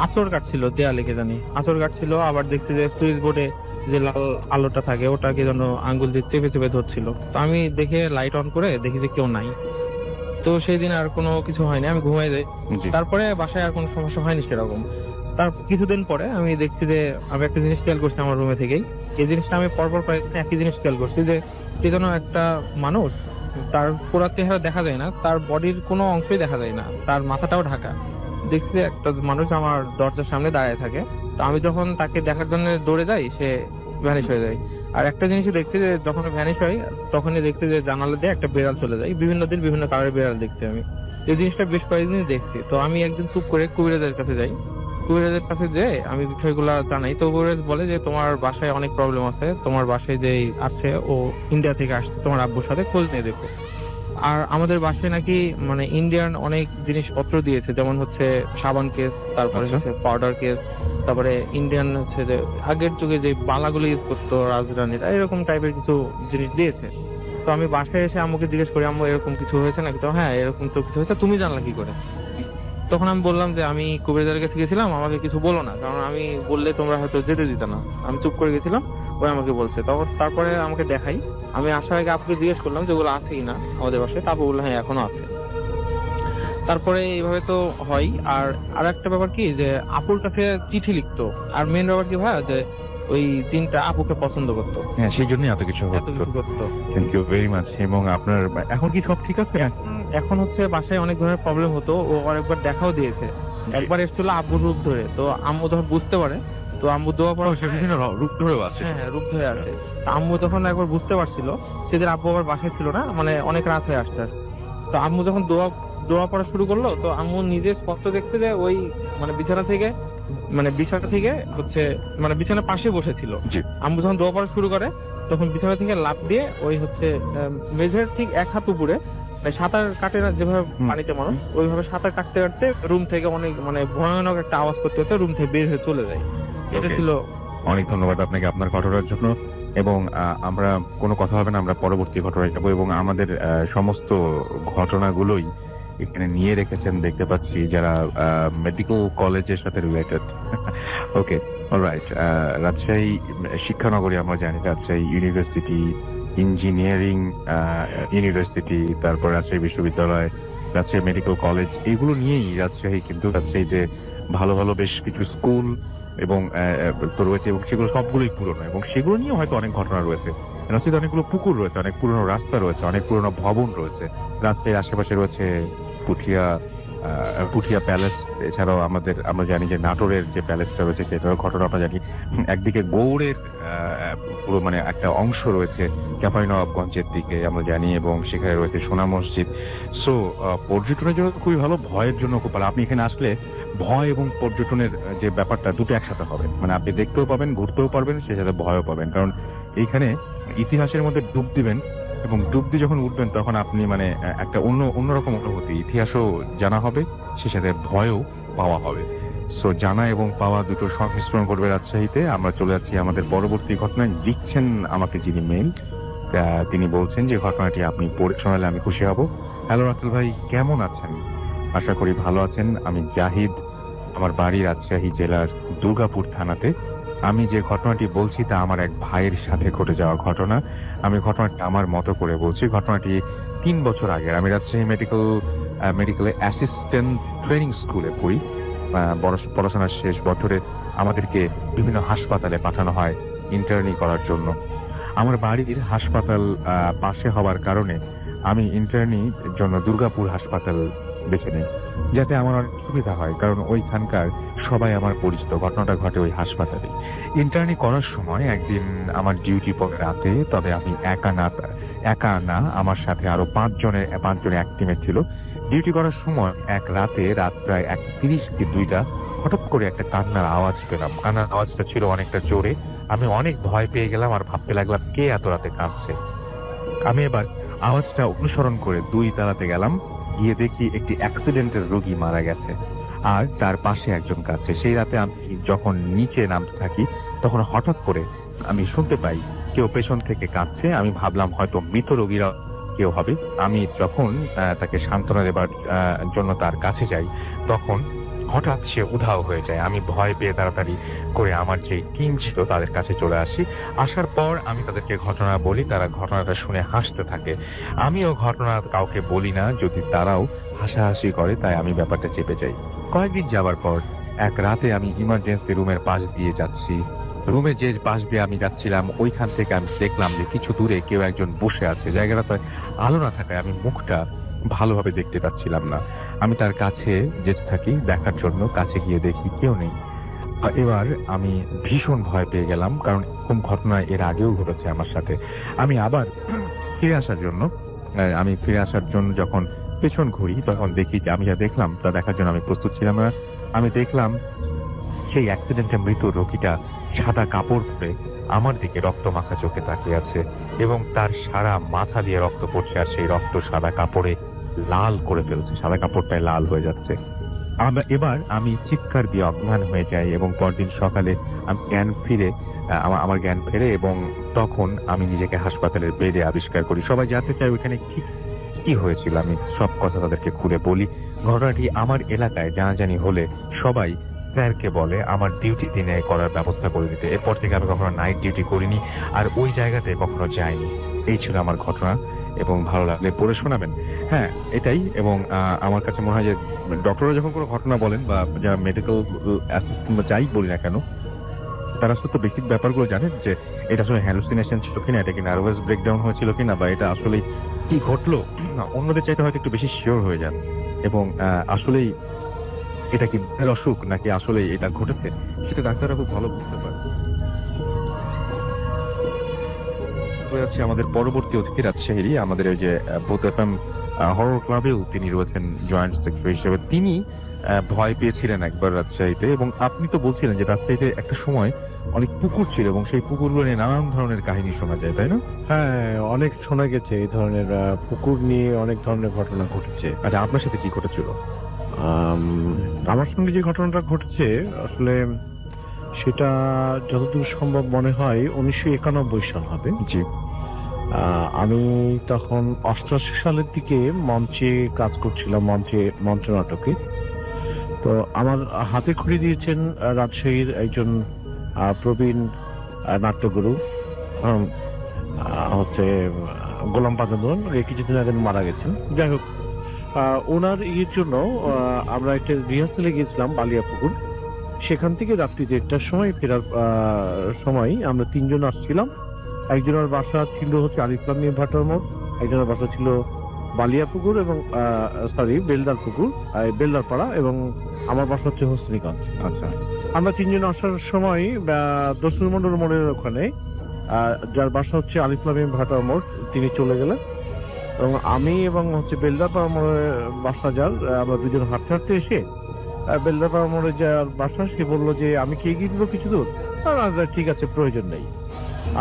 Speaker 6: আঁচড় কাটছিল, দেয়ালে কে জানি আঁচড় কাটছিল। আবার দেখছি যে সুইচ বোর্ডে যে লাল আলোটা থাকে ওটাকে যেন আঙ্গুল দিয়ে চেপে চেপে ধরছিল। তো আমি দেখে লাইট অন করে দেখি যে কেউ নাই। তো সেই দিন আর কোনো কিছু হয়নি, আমি ঘুমাই যাই।
Speaker 4: জি
Speaker 6: তারপরে বাসায় আর কোনো সমস্যা হয়নি সেরকম। তার কিছুদিন পরে আমি দেখছি যে আমি একটা জিনিস খেয়াল করছি আমার রুমে থেকেই। এই জিনিসটা আমি পরপর কয়েকদিন একই জিনিস খেয়াল করছি যে কে যেন একটা মানুষ, তার পুরা চেহারা দেখা যায় না, তার বডির কোনো অংশই দেখা যায় না, তার মাথাটাও ঢাকা। দেখছি যে একটা মানুষ আমার দরজার সামনে দাঁড়িয়ে থাকে। তো আমি যখন তাকে দেখার জন্য দৌড়ে যাই, সে ভ্যানিশ হয়ে যায়। আর একটা জিনিসই দেখছি যে যখন ভ্যানিশ হয় তখনই দেখছি যে জানালা দিয়ে একটা বিড়াল চলে যায়। বিভিন্ন দিন বিভিন্ন কালারের বিড়াল দেখছি আমি। এই জিনিসটা বেশ কয়েকদিন দেখছি। তো আমি একদিন চুপ করে কবিরাজের কাছে যাই। কবিরাজের কাছে যেয়ে আমি বিষয়গুলো জানাই। তো কবিরাজ বলে যে তোমার বাসায় অনেক প্রবলেম আছে, তোমার বাসায় যে আছে ও ইন্ডিয়া থেকে আসছে, তোমার আব্বুর সাথে খোঁজ নিয়ে দেখো। আর আমাদের বাসায় নাকি মানে ইন্ডিয়ান অনেক জিনিসপত্র দিয়েছে, যেমন হচ্ছে সাবান কেস, তারপরে
Speaker 4: আচ্ছা।
Speaker 6: হচ্ছে পাউডার কেস, তারপরে ইন্ডিয়ান হচ্ছে যে আগের যুগে যে বালাগুলো ইউজ করতো রাজরানীরা, এরকম টাইপের কিছু জিনিস দিয়েছে। তো আমি বাসায় এসে আম্মুকে জিজ্ঞেস করি আম্মু এরকম কিছু হয়েছে নাকি। তো হ্যাঁ এরকম তো কিছু হয়েছে, তুমি জানলা কি করে। তখন আমি বললাম যে আমি কবিরাজের কাছে গেছিলাম, আমাকে কিছু বলো না, কারণ আমি বললে তোমরা হয়তো যেতে দিতে না। আমি চুপ করে গেছিলাম, ওই আমাকে বলছে। তারপরে আমাকে দেখাই। আমি আসার আগে আপুকে জিজ্ঞেস করলাম যে ওগুলো আছেই না আমাদের বাসায়। তারপর বললো হ্যাঁ এখনো আছে। তারপরে এইভাবে তো হয়। আর একটা ব্যাপার কি যে আপুর কাছে চিঠি লিখতো। আর মেন ব্যাপার কি ভাই যে ওই দিনটা আপুকে পছন্দ করতো,
Speaker 4: হ্যাঁ সেই জন্যই এত কিছু
Speaker 6: এত কিছু করতো।
Speaker 4: Thank you very much. এবং আপনার এখন কি সব ঠিক আছে?
Speaker 6: এখন হচ্ছে বাসায় অনেক ধরনের প্রবলেম হতো, ও অনেকবার দেখাও দিয়েছে। একবার এসেছিল আব্বুর রূপ ধরে, তো আম্মু তখন বুঝতে পারে, তো আম্মু দোয়া পড়া
Speaker 4: সে বিভিন্ন রূপ ধরেও আছে।
Speaker 6: হ্যাঁ রূপ ধরে আসে। তো আম্মু তখন একবার বুঝতে পারছিল, সেদিন আব্বু আবার বাসায় ছিল না, মানে অনেক রাত হয়ে আসতে আসতে। তো আম্মু যখন দোয়া পড়া শুরু করলো, তো আম্মু নিজে স্পষ্ট দেখছে যে ওই মানে বিছানা থেকে হচ্ছে মানে বিছানার পাশে বসেছিল।
Speaker 4: জি।
Speaker 6: আম্মু যখন দোয়া পড়া শুরু করে, তখন বিছানা থেকে লাফ দিয়ে ওই হচ্ছে মেঝের ঠিক এক হাত উপরে, মানে সাঁতার কাটে না যেভাবে পানিতে মানুষ, ওইভাবে সাঁতার কাটতে কাটতে রুম থেকে অনেক মানে ভয়ানক একটা আওয়াজ করতে করতে রুম থেকে বের হয়ে চলে যায়। এটা
Speaker 4: Okay.
Speaker 6: ছিল।
Speaker 4: অনেক ধন্যবাদ আপনাকে আপনার ঘটনার জন্য। এবং আমরা কোনো কথা হবে না, আমরা পরবর্তী ঘটনায় যাবো এবং আমাদের সমস্ত ঘটনাগুলোই এখানে নিয়ে রেখেছেন দেখতে পাচ্ছি, যারা মেডিকেল কলেজের সাথে রিলেটেড। ওকে, অলরাইট। রাজশাহী শিক্ষানগরী আমরা জানি, রাজশাহী ইউনিভার্সিটি, ইঞ্জিনিয়ারিং ইউনিভার্সিটি, তারপর রাজশাহী বিশ্ববিদ্যালয়, রাজশাহী মেডিকেল কলেজ, এগুলো নিয়েই রাজশাহী, কিন্তু রাজশাহীতে ভালো ভালো বেশ কিছু স্কুল এবং তো রয়েছে, এবং সেগুলো সবগুলোই পুরনো, এবং সেগুলো নিয়ে হয়তো অনেক ঘটনা রয়েছে। রাজশাহীতে অনেকগুলো পুকুর রয়েছে, অনেক পুরনো রাস্তা রয়েছে, অনেক পুরনো ভবন রয়েছে। রাজশাহীর আশেপাশে রয়েছে পুঠিয়া প্যালেস। এছাড়াও আমরা জানি যে নাটোরের যে প্যালেসটা রয়েছে সেটারও ঘটনা আমরা জানি। একদিকে গৌড়ের পুরো মানে একটা অংশ রয়েছে চাঁপাইনবাবগঞ্জের দিকে আমরা জানি, এবং সেখানে রয়েছে সোনা মসজিদ। সো পর্যটনের জন্য তো খুবই ভালো, ভয়ের জন্য খুব ভালো। আপনি এখানে আসলে ভয় এবং পর্যটনের যে ব্যাপারটা দুটো একসাথে হবে, মানে আপনি দেখতেও পাবেন, ঘুরতেও পারবেন, সেই সাথে ভয়ও পাবেন। কারণ এইখানে ইতিহাসের মধ্যে ডুব দিবেন, এবং ডুব দিয়ে যখন উঠবেন তখন আপনি মানে একটা অন্যরকম অনুভূতি, ইতিহাসও জানা হবে, সে সাথে ভয়ও পাওয়া হবে। সো জানা এবং পাওয়া দুটো সংমিশ্রণ করবে রাজশাহীতে। আমরা চলে যাচ্ছি আমাদের পরবর্তী ঘটনায়। লিখছেন আমাকে যিনি মেইল, তিনি বলছেন যে ঘটনাটি আপনি পড়ে শোনালে আমি খুশি হব। হ্যালো রাতুল ভাই, কেমন আছেন? আশা করি ভালো আছেন। আমি জাহিদ, আমার বাড়ি রাজশাহী জেলার দুর্গাপুর থানাতে। আমি যে ঘটনাটি বলছি তা আমার এক ভাইয়ের সাথে ঘটে যাওয়া ঘটনা। আমি ঘটনাটি আমার মতো করে বলছি। ঘটনাটি 3 বছর আগের। আমি রাজশাহী মেডিকেল অ্যাসিস্ট্যান্ট ট্রেনিং স্কুলে পড়ি। পড়াশোনার শেষ বছরে আমাদেরকে বিভিন্ন হাসপাতালে পাঠানো হয় ইন্টার্নি করার জন্য। আমার বাড়ির হাসপাতাল পাশে হওয়ার কারণে আমি ইন্টার্নির জন্য দুর্গাপুর হাসপাতাল বেছে নিই, যাতে আমার অনেক সুবিধা হয়, কারণ ওইখানকার সবাই আমার পরিচিত। ঘটনাটা ঘটে ওই হাসপাতালে। ইন্টার্নি করার সময় একদিন আমার ডিউটি পড়ে রাতে, তবে আমি একা না, আমার সাথে আরো 5 জনের এক টিমের ছিল। ডিউটি করার সময় রাত প্রায় 1:30 কি 2টা হঠাৎ করে একটা কান্নার আওয়াজ পেলাম। কান্নার আওয়াজটা ছিল অনেকটা জোরে। আমি অনেক ভয় পেয়ে গেলাম আর ভাবতে লাগলাম কে এত রাতে কাঁদছে। আমি এবার আওয়াজটা অনুসরণ করে 2 তালাতে গেলাম। গিয়ে দেখি একটি অ্যাক্সিডেন্টের রোগী মারা গেছে, আর তার পাশে একজন কাঁদছে। সেই রাতে আমি যখন নিচে নামতে থাকি, তখন হঠাৎ করে আমি শুনতে পাই কেউ পেছন থেকে কাঁদছে। আমি ভাবলাম হয়তো মৃত রোগীরা কেউ হবে। আমি যখন তাকে সান্ত্বনা দেবার জন্য তার কাছে যাই, তখন হঠাৎ সে উধাও হয়ে যায়। আমি ভয় পেয়ে তাড়াতাড়ি করে আমার যে টিম ছিল তাদের কাছে চলে আসি। আসার পর আমি তাদেরকে ঘটনা বলি, তারা ঘটনাটা শুনে হাসতে থাকে। আমিও ঘটনা কাউকে বলি না, যদি তারাও হাসাহাসি করে, তাই আমি ব্যাপারটা চেপে যাই। কয়েকদিন যাবার পর এক রাতে আমি ইমার্জেন্সি রুমের পাশ দিয়ে যাচ্ছি। রুমে যে পাশ দিয়ে আমি যাচ্ছিলাম, ওইখান থেকে আমি দেখলাম যে কিছু দূরে কেউ একজন বসে আছে। জায়গাটাতে আলো না থাকায় আমি মুখটা ভালোভাবে দেখতে পাচ্ছিলাম না। আমি তার কাছে যেতে থাকি দেখার জন্য। কাছে গিয়ে দেখি কেউ নেই। এবার আমি ভীষণ ভয় পেয়ে গেলাম, কারণ এরকম ঘটনা এর আগেও ঘটেছে আমার সাথে। আমি আবার ফিরে আসার জন্য যখন পেছন ঘুরি, তখন দেখি যে আমি যা দেখলাম তা দেখার জন্য আমি প্রস্তুত ছিলাম না। আমি দেখলাম সেই অ্যাক্সিডেন্টে মৃত রোগীটা সাদা কাপড় পরে আমার দিকে রক্ত মাখা চোখে তাকিয়ে আছে, এবং তার সারা মাথা দিয়ে রক্ত পড়ছে, আর সেই রক্ত সাদা কাপড়ে লাল করে ফেলছে, সাদা কাপড়টায় লাল হয়ে যাচ্ছে। এবার আমি চিৎকার দিয়ে অজ্ঞান হয়ে যাই, এবং পরদিন সকালে আমি আমার জ্ঞান ফেরে, এবং তখন আমি নিজেকে হাসপাতালের বেডে আবিষ্কার করি। সবাই জানতে চায় ওইখানে কি হয়েছিল। আমি সব কথা তাদেরকে খুলে বলি। ঘটনাটি আমার এলাকায় জানাজানি হলে সবাই স্যারকে বলে আমার ডিউটি দিনে করার ব্যবস্থা করে দিতে। এরপর থেকে আমি কখনো নাইট ডিউটি করিনি, আর ওই জায়গাতে কখনো যাইনি। এই ছিল আমার ঘটনা, এবং ভালো লাগলে পড়ে শোনাবেন। হ্যাঁ, এটাই। এবং আমার কাছে মনে হয় যে ডক্টররা যখন কোনো ঘটনা বলেন, বা যারা মেডিকেল অ্যাসিস্ট্যান্ট যাই বলি না কেন, তারা তো বেসিক ব্যাপারগুলো জানেন যে এটা আসলে হ্যালুসিনেশন ছিল কিনা, এটা কি নার্ভাস ব্রেকডাউন হয়েছিল কিনা, বা এটা আসলে কি ঘটলো। অন্যদের চাইতে হয়তো একটু বেশি শিওর হয়ে যান, এবং আসলেই এটা কি ভয়ের অসুখ নাকি আসলে এটা ঘটেছে, সেটা ডাক্তাররা খুব ভালো বুঝতে পারে। যাচ্ছে আমাদের পরবর্তী অতিথি রাজশাহী, আমাদের ওই যে বোথ এফএম হরর ক্লাবেও তিনি রয়েছেন জয়েন্ট সেক্রেটারি হিসেবে। তিনি ভয় পেয়েছিলেন একবার রাজশাহীতে, এবং আপনি তো বলছিলেন যে রাজশাহীতে একটা সময় অনেক পুকুর ছিল এবং সেই পুকুরগুলো নিয়ে নানান ধরনের কাহিনী শোনা যায়, তাই না?
Speaker 7: হ্যাঁ, অনেক শোনা গেছে এই ধরনের পুকুর নিয়ে অনেক ধরনের ঘটনা ঘটেছে।
Speaker 4: আচ্ছা, আপনার সাথে কি ঘটেছিল?
Speaker 7: আমার সঙ্গে যে ঘটনাটা ঘটেছে আসলে সেটা যতদূর সম্ভব মনে হয় 1991 সাল হবে।
Speaker 4: জি।
Speaker 7: আমি তখন 88 সালের দিকে মঞ্চে কাজ করছিলাম, মঞ্চনাটকে। তো আমার হাতে খড়ি দিয়েছেন রাজশাহীর একজন প্রবীণ নাট্যগুরু, হচ্ছে গোলাম পাদন, কিছুদিন আগে মারা গেছেন। যাই হোক, ওনার ইয়ের জন্য আমরা একটা রিহার্সালে গিয়েছিলাম বালিয়াপুকুর। সেখান থেকে রাত্রি 1টার সময় ফেরার সময় আমরা 3 জন আসছিলাম। একজনের বাসা ছিল হচ্ছে আলিফলাম ভাটার মোড়, একজনের বাসা ছিল বালিয়াপুকুর এবং বেলদার পুকুর, বেলদার পাড়া, এবং আমার বাসা হচ্ছে হোসনিগঞ্জ।
Speaker 4: আচ্ছা,
Speaker 7: আমরা 3 জন আসার সময় দস্তুর মন্ডল মোড়ের ওখানে যার বাসা হচ্ছে আলিফলাম ভাটার মোড়, তিনি চলে গেলেন, এবং আমি এবং হচ্ছে বেলদার পাড়া মোড়ের বাসা যার, আমরা দুজন হাঁটতে হাঁটতে এসে বেলদার পাড়া মোড়ে যার বাসা, সে বললো যে আমি কি এগিয়ে দিব কিছু দূর। ঠিক আছে, প্রয়োজন নেই,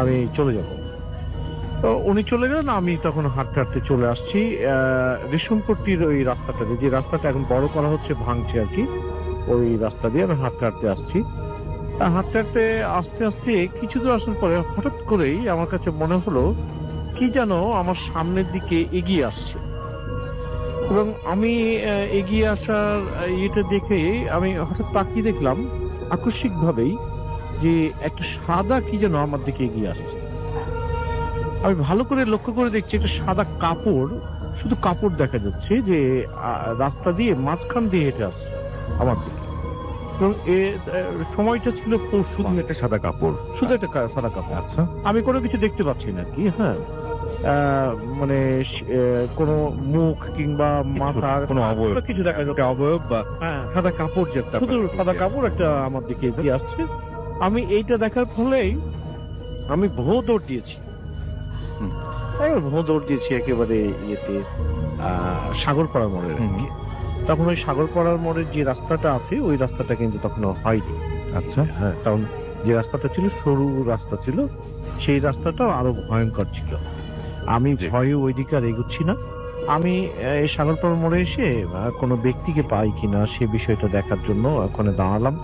Speaker 7: আমি চলে যাব। তো উনি চলে গেলেন, আমি তখন হাঁটতে হাঁটতে চলে আসছি রেশমপট্টির ওই রাস্তাটাতে, যে রাস্তাটা এখন বড় করা হচ্ছে, ভাঙছে আর কি, ওই রাস্তা দিয়ে আমি হাঁটতে হাঁটতে আসছি। হাঁটতে হাঁটতে আস্তে আস্তে কিছু দূর আসার পরে হঠাৎ করেই আমার কাছে মনে হলো কি যেন আমার সামনের দিকে এগিয়ে আসছে, এবং আমি এগিয়ে আসার ইয়েটা দেখে আমি হঠাৎ তাকিয়ে দেখলাম আকস্মিক ভাবেই যে একটা সাদা কি যেন আমার দিকে এগিয়ে আসছে। আমি ভালো করে লক্ষ্য করে দেখছি একটা সাদা কাপড়, শুধু কাপড় দেখা যাচ্ছে, যে রাস্তা দিয়ে মাঝখান দিয়ে হেঁটে আসছে আমার দিকে, এবং সময়টা ছিল
Speaker 4: শুধু একটা সাদা কাপড়,
Speaker 7: শুধু একটা সাদা কাপড়।
Speaker 4: আচ্ছা,
Speaker 7: আমি কোনো কিছু দেখতে পাচ্ছি না কি, হ্যাঁ, মানে কোনো মুখ কিংবা মাথা,
Speaker 4: কোনো অবয়ব,
Speaker 7: কিছু দেখা যাচ্ছে, অবয়ব বা
Speaker 4: সাদা কাপড়, যে
Speaker 7: শুধু সাদা কাপড় একটা আমার দিকে এগিয়ে আসছে। আমি এইটা দেখার ফলেই আমি ভোঁ দৌড় দিয়েছি, একেবারে ইয়েতে সাগরপাড়া মোড়ের। তখন ওই সাগরপাড়ার মোড়ের যে রাস্তাটা আছে, ওই রাস্তাটা কিন্তু তখন হয়নি।
Speaker 4: আচ্ছা,
Speaker 7: হ্যাঁ, কারণ যে রাস্তাটা ছিল সরু রাস্তা ছিল, সেই রাস্তাটাও আরো ভয়ঙ্কর ছিল। আমি ভয়ে ওইদিকে আর এগোচ্ছি না। আমি এই সাগরপাড়া মোড়ে এসে কোনো ব্যক্তিকে পাই কিনা সে বিষয়টা দেখার জন্য ওখানে দাঁড়ালাম,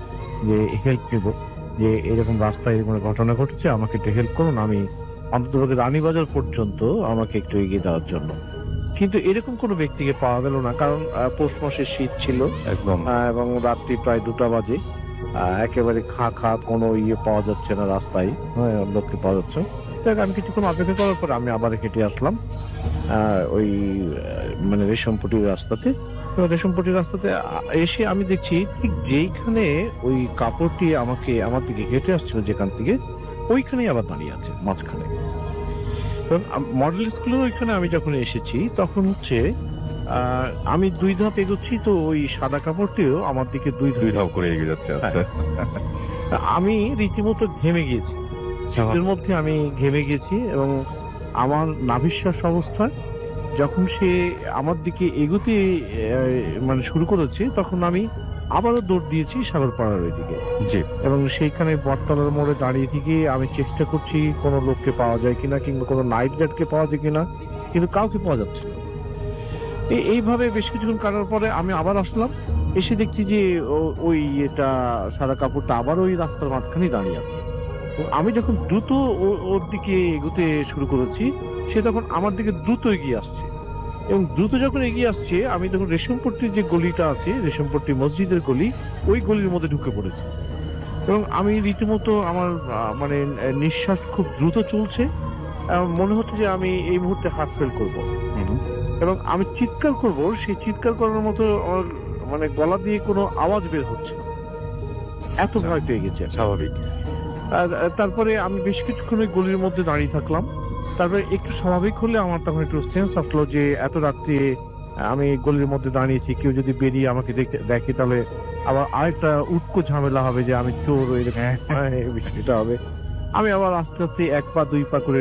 Speaker 7: যে হেল্প নেব, যে এরকম রাস্তায় এরকম ঘটনা ঘটেছে, আমাকে একটু হেল্প করুন, আমি অন্তত রানীবাজার পর্যন্ত আমাকে একটু এগিয়ে দেওয়ার জন্য। কিন্তু এরকম কোনো ব্যক্তিকে পাওয়া গেল না, কারণ পৌষ মাসের শীত ছিল
Speaker 4: একদম,
Speaker 7: এবং রাত্রি প্রায় 2টা বাজে, একেবারে খা কোনো ইয়ে পাওয়া যাচ্ছে না রাস্তায়, লোককে পাওয়া যাচ্ছে। আমি কিছুক্ষণ অপেক্ষা করার পর আমি আবার হেঁটে আসলাম ওই মানে রেশমপট্টির রাস্তাতে। রেশমপট্টির রাস্তাতে এসে আমি দেখছি ঠিক যেইখানে ওই কাপড়টি আমার দিকে হেঁটে আসছিল, যেখান থেকে, ওইখানেই আবার দাঁড়িয়ে আছে মাঝখানে। মডেল স্কুলের ওইখানে আমি যখন এসেছি তখন হচ্ছে আমি 2 ধাপ এগোচ্ছি, তো ওই সাদা কাপড়টিও আমার দিকে 2
Speaker 4: ধাপ করে এগিয়ে যাচ্ছে।
Speaker 7: আমি রীতিমতো ঘেমে গিয়েছি, শীতের মধ্যে আমি ঘেমে গেছি, এবং আমার নাভিশ্বাস অবস্থায় যখন সে আমার দিকে এগোতে মানে শুরু করেছে, তখন আমি আবারও দৌড় দিয়েছি সাগরপাড়ার ওইদিকে।
Speaker 4: জি।
Speaker 7: এবং সেইখানে বটতলার মোড়ে দাঁড়িয়ে থেকে আমি চেষ্টা করছি কোনো লোককে পাওয়া যায় কিনা, কিংবা কোনো নাইট গার্ডকে পাওয়া যায় কিনা, কিন্তু কাউকে পাওয়া যাচ্ছে না। এইভাবে বেশ কিছুক্ষণ কাটার পরে আমি আবার আসলাম, এসে দেখছি যে ওই এটা সাদা কাপড়টা আবার ওই রাস্তার মাঝখানে দাঁড়িয়ে আছে। আমি যখন দ্রুত ওর দিকে এগোতে শুরু করেছি, সে তখন আমার দিকে দ্রুত এগিয়ে আসছে, এবং দ্রুত যখন এগিয়ে আসছে আমি তখন রেশমপট্টির যে গলিটা আছে, রেশমপট্টি মসজিদের গলি, ওই গলির মধ্যে ঢুকে পড়েছি, এবং আমি রীতিমতো আমার মানে নিঃশ্বাস খুব দ্রুত চলছে, মনে হচ্ছে যে আমি এই মুহূর্তে হার্ট ফেল করবো, এবং আমি চিৎকার করব, সেই চিৎকার করার মতো মানে গলা দিয়ে কোনো আওয়াজ বের হচ্ছে না, এত ভয় পেয়ে গেছে।
Speaker 4: স্বাভাবিক।
Speaker 7: তারপরে আমি বেশ কিছুক্ষণ ওই গলির মধ্যে দাঁড়িয়ে থাকলাম। তারপরে একটু স্বাভাবিক হলে আমার তখন একটু সেন্স আসলো যে এত রাত্রে আমি গলির মধ্যে দাঁড়িয়েছি, কেউ যদি বেরিয়ে আমাকে দেখে তাহলে আবার আরেকটা উটকো ঝামেলা হবে যে আমি চোর, এরকম এই বিষয়টা হবে। আমি আবার আস্তে আস্তে 1 পা 2 পা করে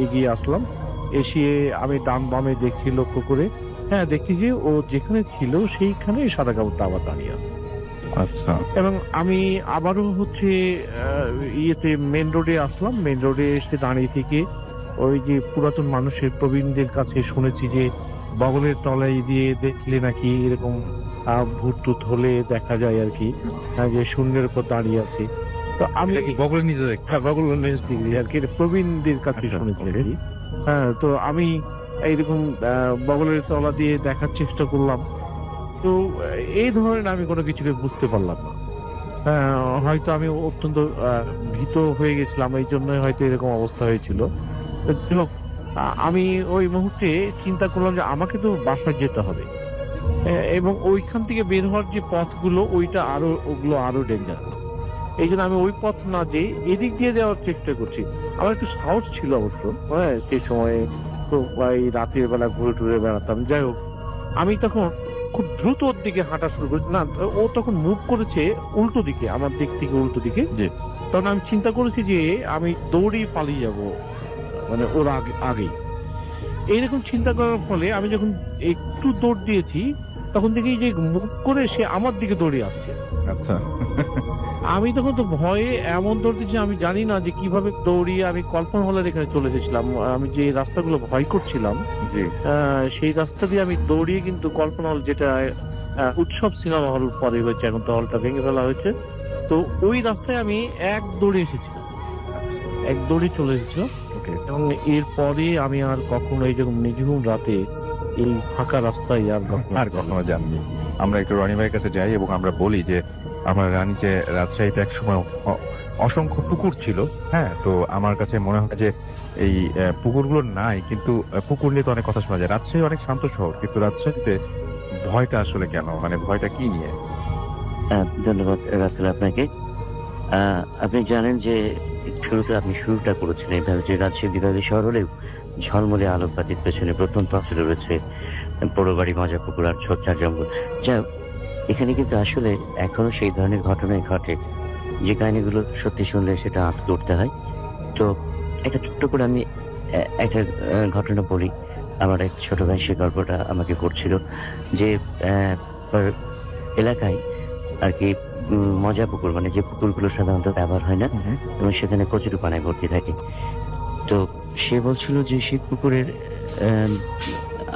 Speaker 7: এগিয়ে আসলাম। এসে আমি ডান বামে দেখছি, লক্ষ্য করে হ্যাঁ দেখি যে ও যেখানে ছিল সেইখানে সাদা কাপড়টা আবার দাঁড়িয়ে আছে।
Speaker 4: আচ্ছা,
Speaker 7: এবং আমি আবারও হচ্ছে ইয়েতে মেন রোডে আসলাম। মেন রোডে এসে দাঁড়িয়ে থেকে ওই যে পুরাতন মানুষের প্রবীণদের কাছে শুনেছি যে বগলের তলায় দিয়ে দেখলে নাকি এরকম ভূত টুত হলে দেখা যায় আর কি, যে শূন্যের উপর দাঁড়িয়ে আছে। তো আমি
Speaker 4: বগলের নিচে দেখ।
Speaker 7: হ্যাঁ, বগলের নিচ দিকে আর কি, এটা প্রবীণদের কাছে
Speaker 4: আচ্ছা,
Speaker 7: শুনেছি আর
Speaker 4: okay.
Speaker 7: কি। হ্যাঁ, তো আমি এইরকম বগলের তলা দিয়ে দেখার চেষ্টা করলাম। তো এই ধরনের আমি কোনো কিছুকে বুঝতে পারলাম না। হয়তো আমি অত্যন্ত ভীত হয়ে গেছিলাম, এই জন্যই হয়তো এরকম অবস্থা হয়েছিল। তো যাই হোক, আমি ওই মুহূর্তে চিন্তা করলাম যে আমাকে তো বাসায় যেতে হবে, এবং ওইখান থেকে বের হওয়ার যে পথগুলো ওগুলো আরো ডেঞ্জারাস। এই জন্য আমি ওই পথ না যেয়ে এদিক দিয়ে যাওয়ার চেষ্টা করছি। আমার একটু সাহস ছিল অবশ্য, হ্যাঁ, সেই সময়ে তো এই রাতের বেলা ঘুরে টুরে বেড়াতাম। যাই হোক, আমি তখন খুব দ্রুত ওর দিকে হাঁটা শুরু করি। না, ও তখন মুভ করেছে উল্টো দিকে, আমার দিক থেকে উল্টো দিকে।
Speaker 4: জি।
Speaker 7: তখন আমি চিন্তা করেছি যে আমি দৌড়েই পালিয়ে যাব, মানে ওর আগেই। এইরকম চিন্তা করার ফলে আমি যখন একটু দৌড় দিয়েছি, তখন দেখি যে মুভ করে সে আমার দিকে দৌড়ে আসছে।
Speaker 4: আচ্ছা,
Speaker 7: আমি তখন তো ভয়ে এমন দৌড়তেছি, আমি জানি না যে কিভাবে দৌড়িয়ে আমি কল্পনা হলের এখানে চলে গেছিলাম। আমি যে রাস্তাগুলো ভয় করছিলাম,
Speaker 4: জি।
Speaker 7: সেই রাস্তা দিয়ে আমি দৌড়িয়ে কিন্তু কল্পনা হল, যেটা উৎসব সিনেমা হল পরে হয়েছে, এখন তো হলটা ভেঙে ফেলা হয়েছে, তো ওই রাস্তায় আমি এক দৌড়ে এসেছিলাম, এক দৌড়ে চলে এসেছিলাম।
Speaker 4: ওকে।
Speaker 7: এবং এরপরে আমি আর কখনো এই যখন নিঝুম রাতে এই ফাঁকা রাস্তায়
Speaker 4: আর কখনো যাননি। আমরা একটু রনি ভাইয়ের কাছে যাই এবং আমরা বলি যে আমার রানী যে রাজশাহীতে এক সময় অসংখ্য পুকুর ছিল। হ্যাঁ, তো আমার কাছে মনে হয় যে এই পুকুরগুলো নাই, কিন্তু পুকুর নিয়ে তো অনেক কথা শোনা যায়। রাজশাহী অনেক শান্ত শহর, কিন্তু রাজশাহীতে ভয়টা আসলে কেন, মানে ভয়টা কি নিয়ে?
Speaker 8: ধন্যবাদ রাসেল আপনাকে। আপনি জানেন যে শুরুতে আপনি শুরুটা করেছেন এইভাবে যে রাজশাহী বিভাগীয় শহর হলেও ঝলমলে আলোকবাতির পেছনে প্রথম পাত্রে রয়েছে বড় বাড়ি, মজা পুকুর আর ছোট্টা জঙ্গল। যা এখানে কিন্তু আসলে এখনো সেই ধরনের ঘটনাই ঘটে, যে কাহিনীগুলো সত্যি শুনলে সেটা আঁতকে উঠতে হয়। তো একটা ছোট্ট করে আমি একটা ঘটনা বলি। আমার এক ছোট ভাই সে গল্পটা আমাকে করছিল যে এলাকায় আর কি মজা পুকুর, মানে যে পুকুরগুলো সাধারণত ব্যবহার হয় না এবং সেখানে কচুরিপানায় ভর্তি থাকে। তো সে বলছিল যে সেই পুকুরের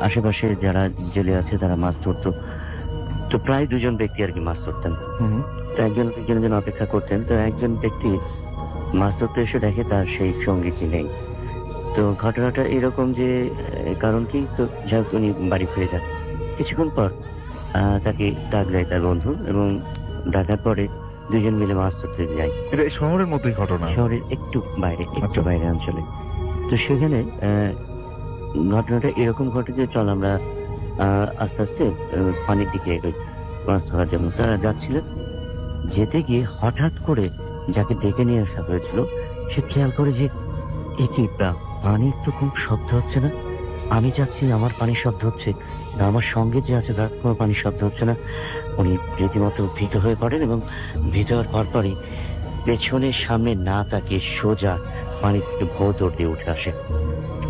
Speaker 8: আশেপাশে যারা জেলে আছে তারা মাছ ধরতো। তো প্রায় 2 জন ব্যক্তি আর কি মাছ ধরতেন। তো একজন অপেক্ষা করতেন। তো একজন ব্যক্তি মাছ ধরতে এসে দেখে তার সেই সঙ্গীটি নেই। তো ঘটনাটা এরকম যে কারণ কি, তো যাই হোক উনি বাড়ি ফিরে যান। কিছুক্ষণ পর তাকে ডাক দেয় তার বন্ধু, এবং ডাকার পরে 2 জন মিলে মাছ ধরতে যায়
Speaker 4: এটা শহরের মধ্যেই ঘটনা?
Speaker 8: শহরের একটু বাইরে অঞ্চলে। তো সেখানে ঘটনাটা এরকম ঘটে যে চল আমরা আস্তে আস্তে পানির দিকে এগোই মাছ ধরার জন্য। তারা যাচ্ছিল, যেতে গিয়ে হঠাৎ করে যাকে ডেকে নিয়ে আসা হয়েছিল সে খেয়াল করে যে একই পানির তো খুব শব্দ হচ্ছে না, আমি যাচ্ছি আমার পানির শব্দ হচ্ছে, আমার সঙ্গে যে আছে তার কোনো পানির শব্দ হচ্ছে না। উনি রীতিমতো ভীত হয়ে পড়েন এবং ভীত হওয়ার পরপরই পেছনের সামনে না তাকিয়ে সোজা পানির থেকে ভোঁ দৌড় দিয়ে উঠে আসে।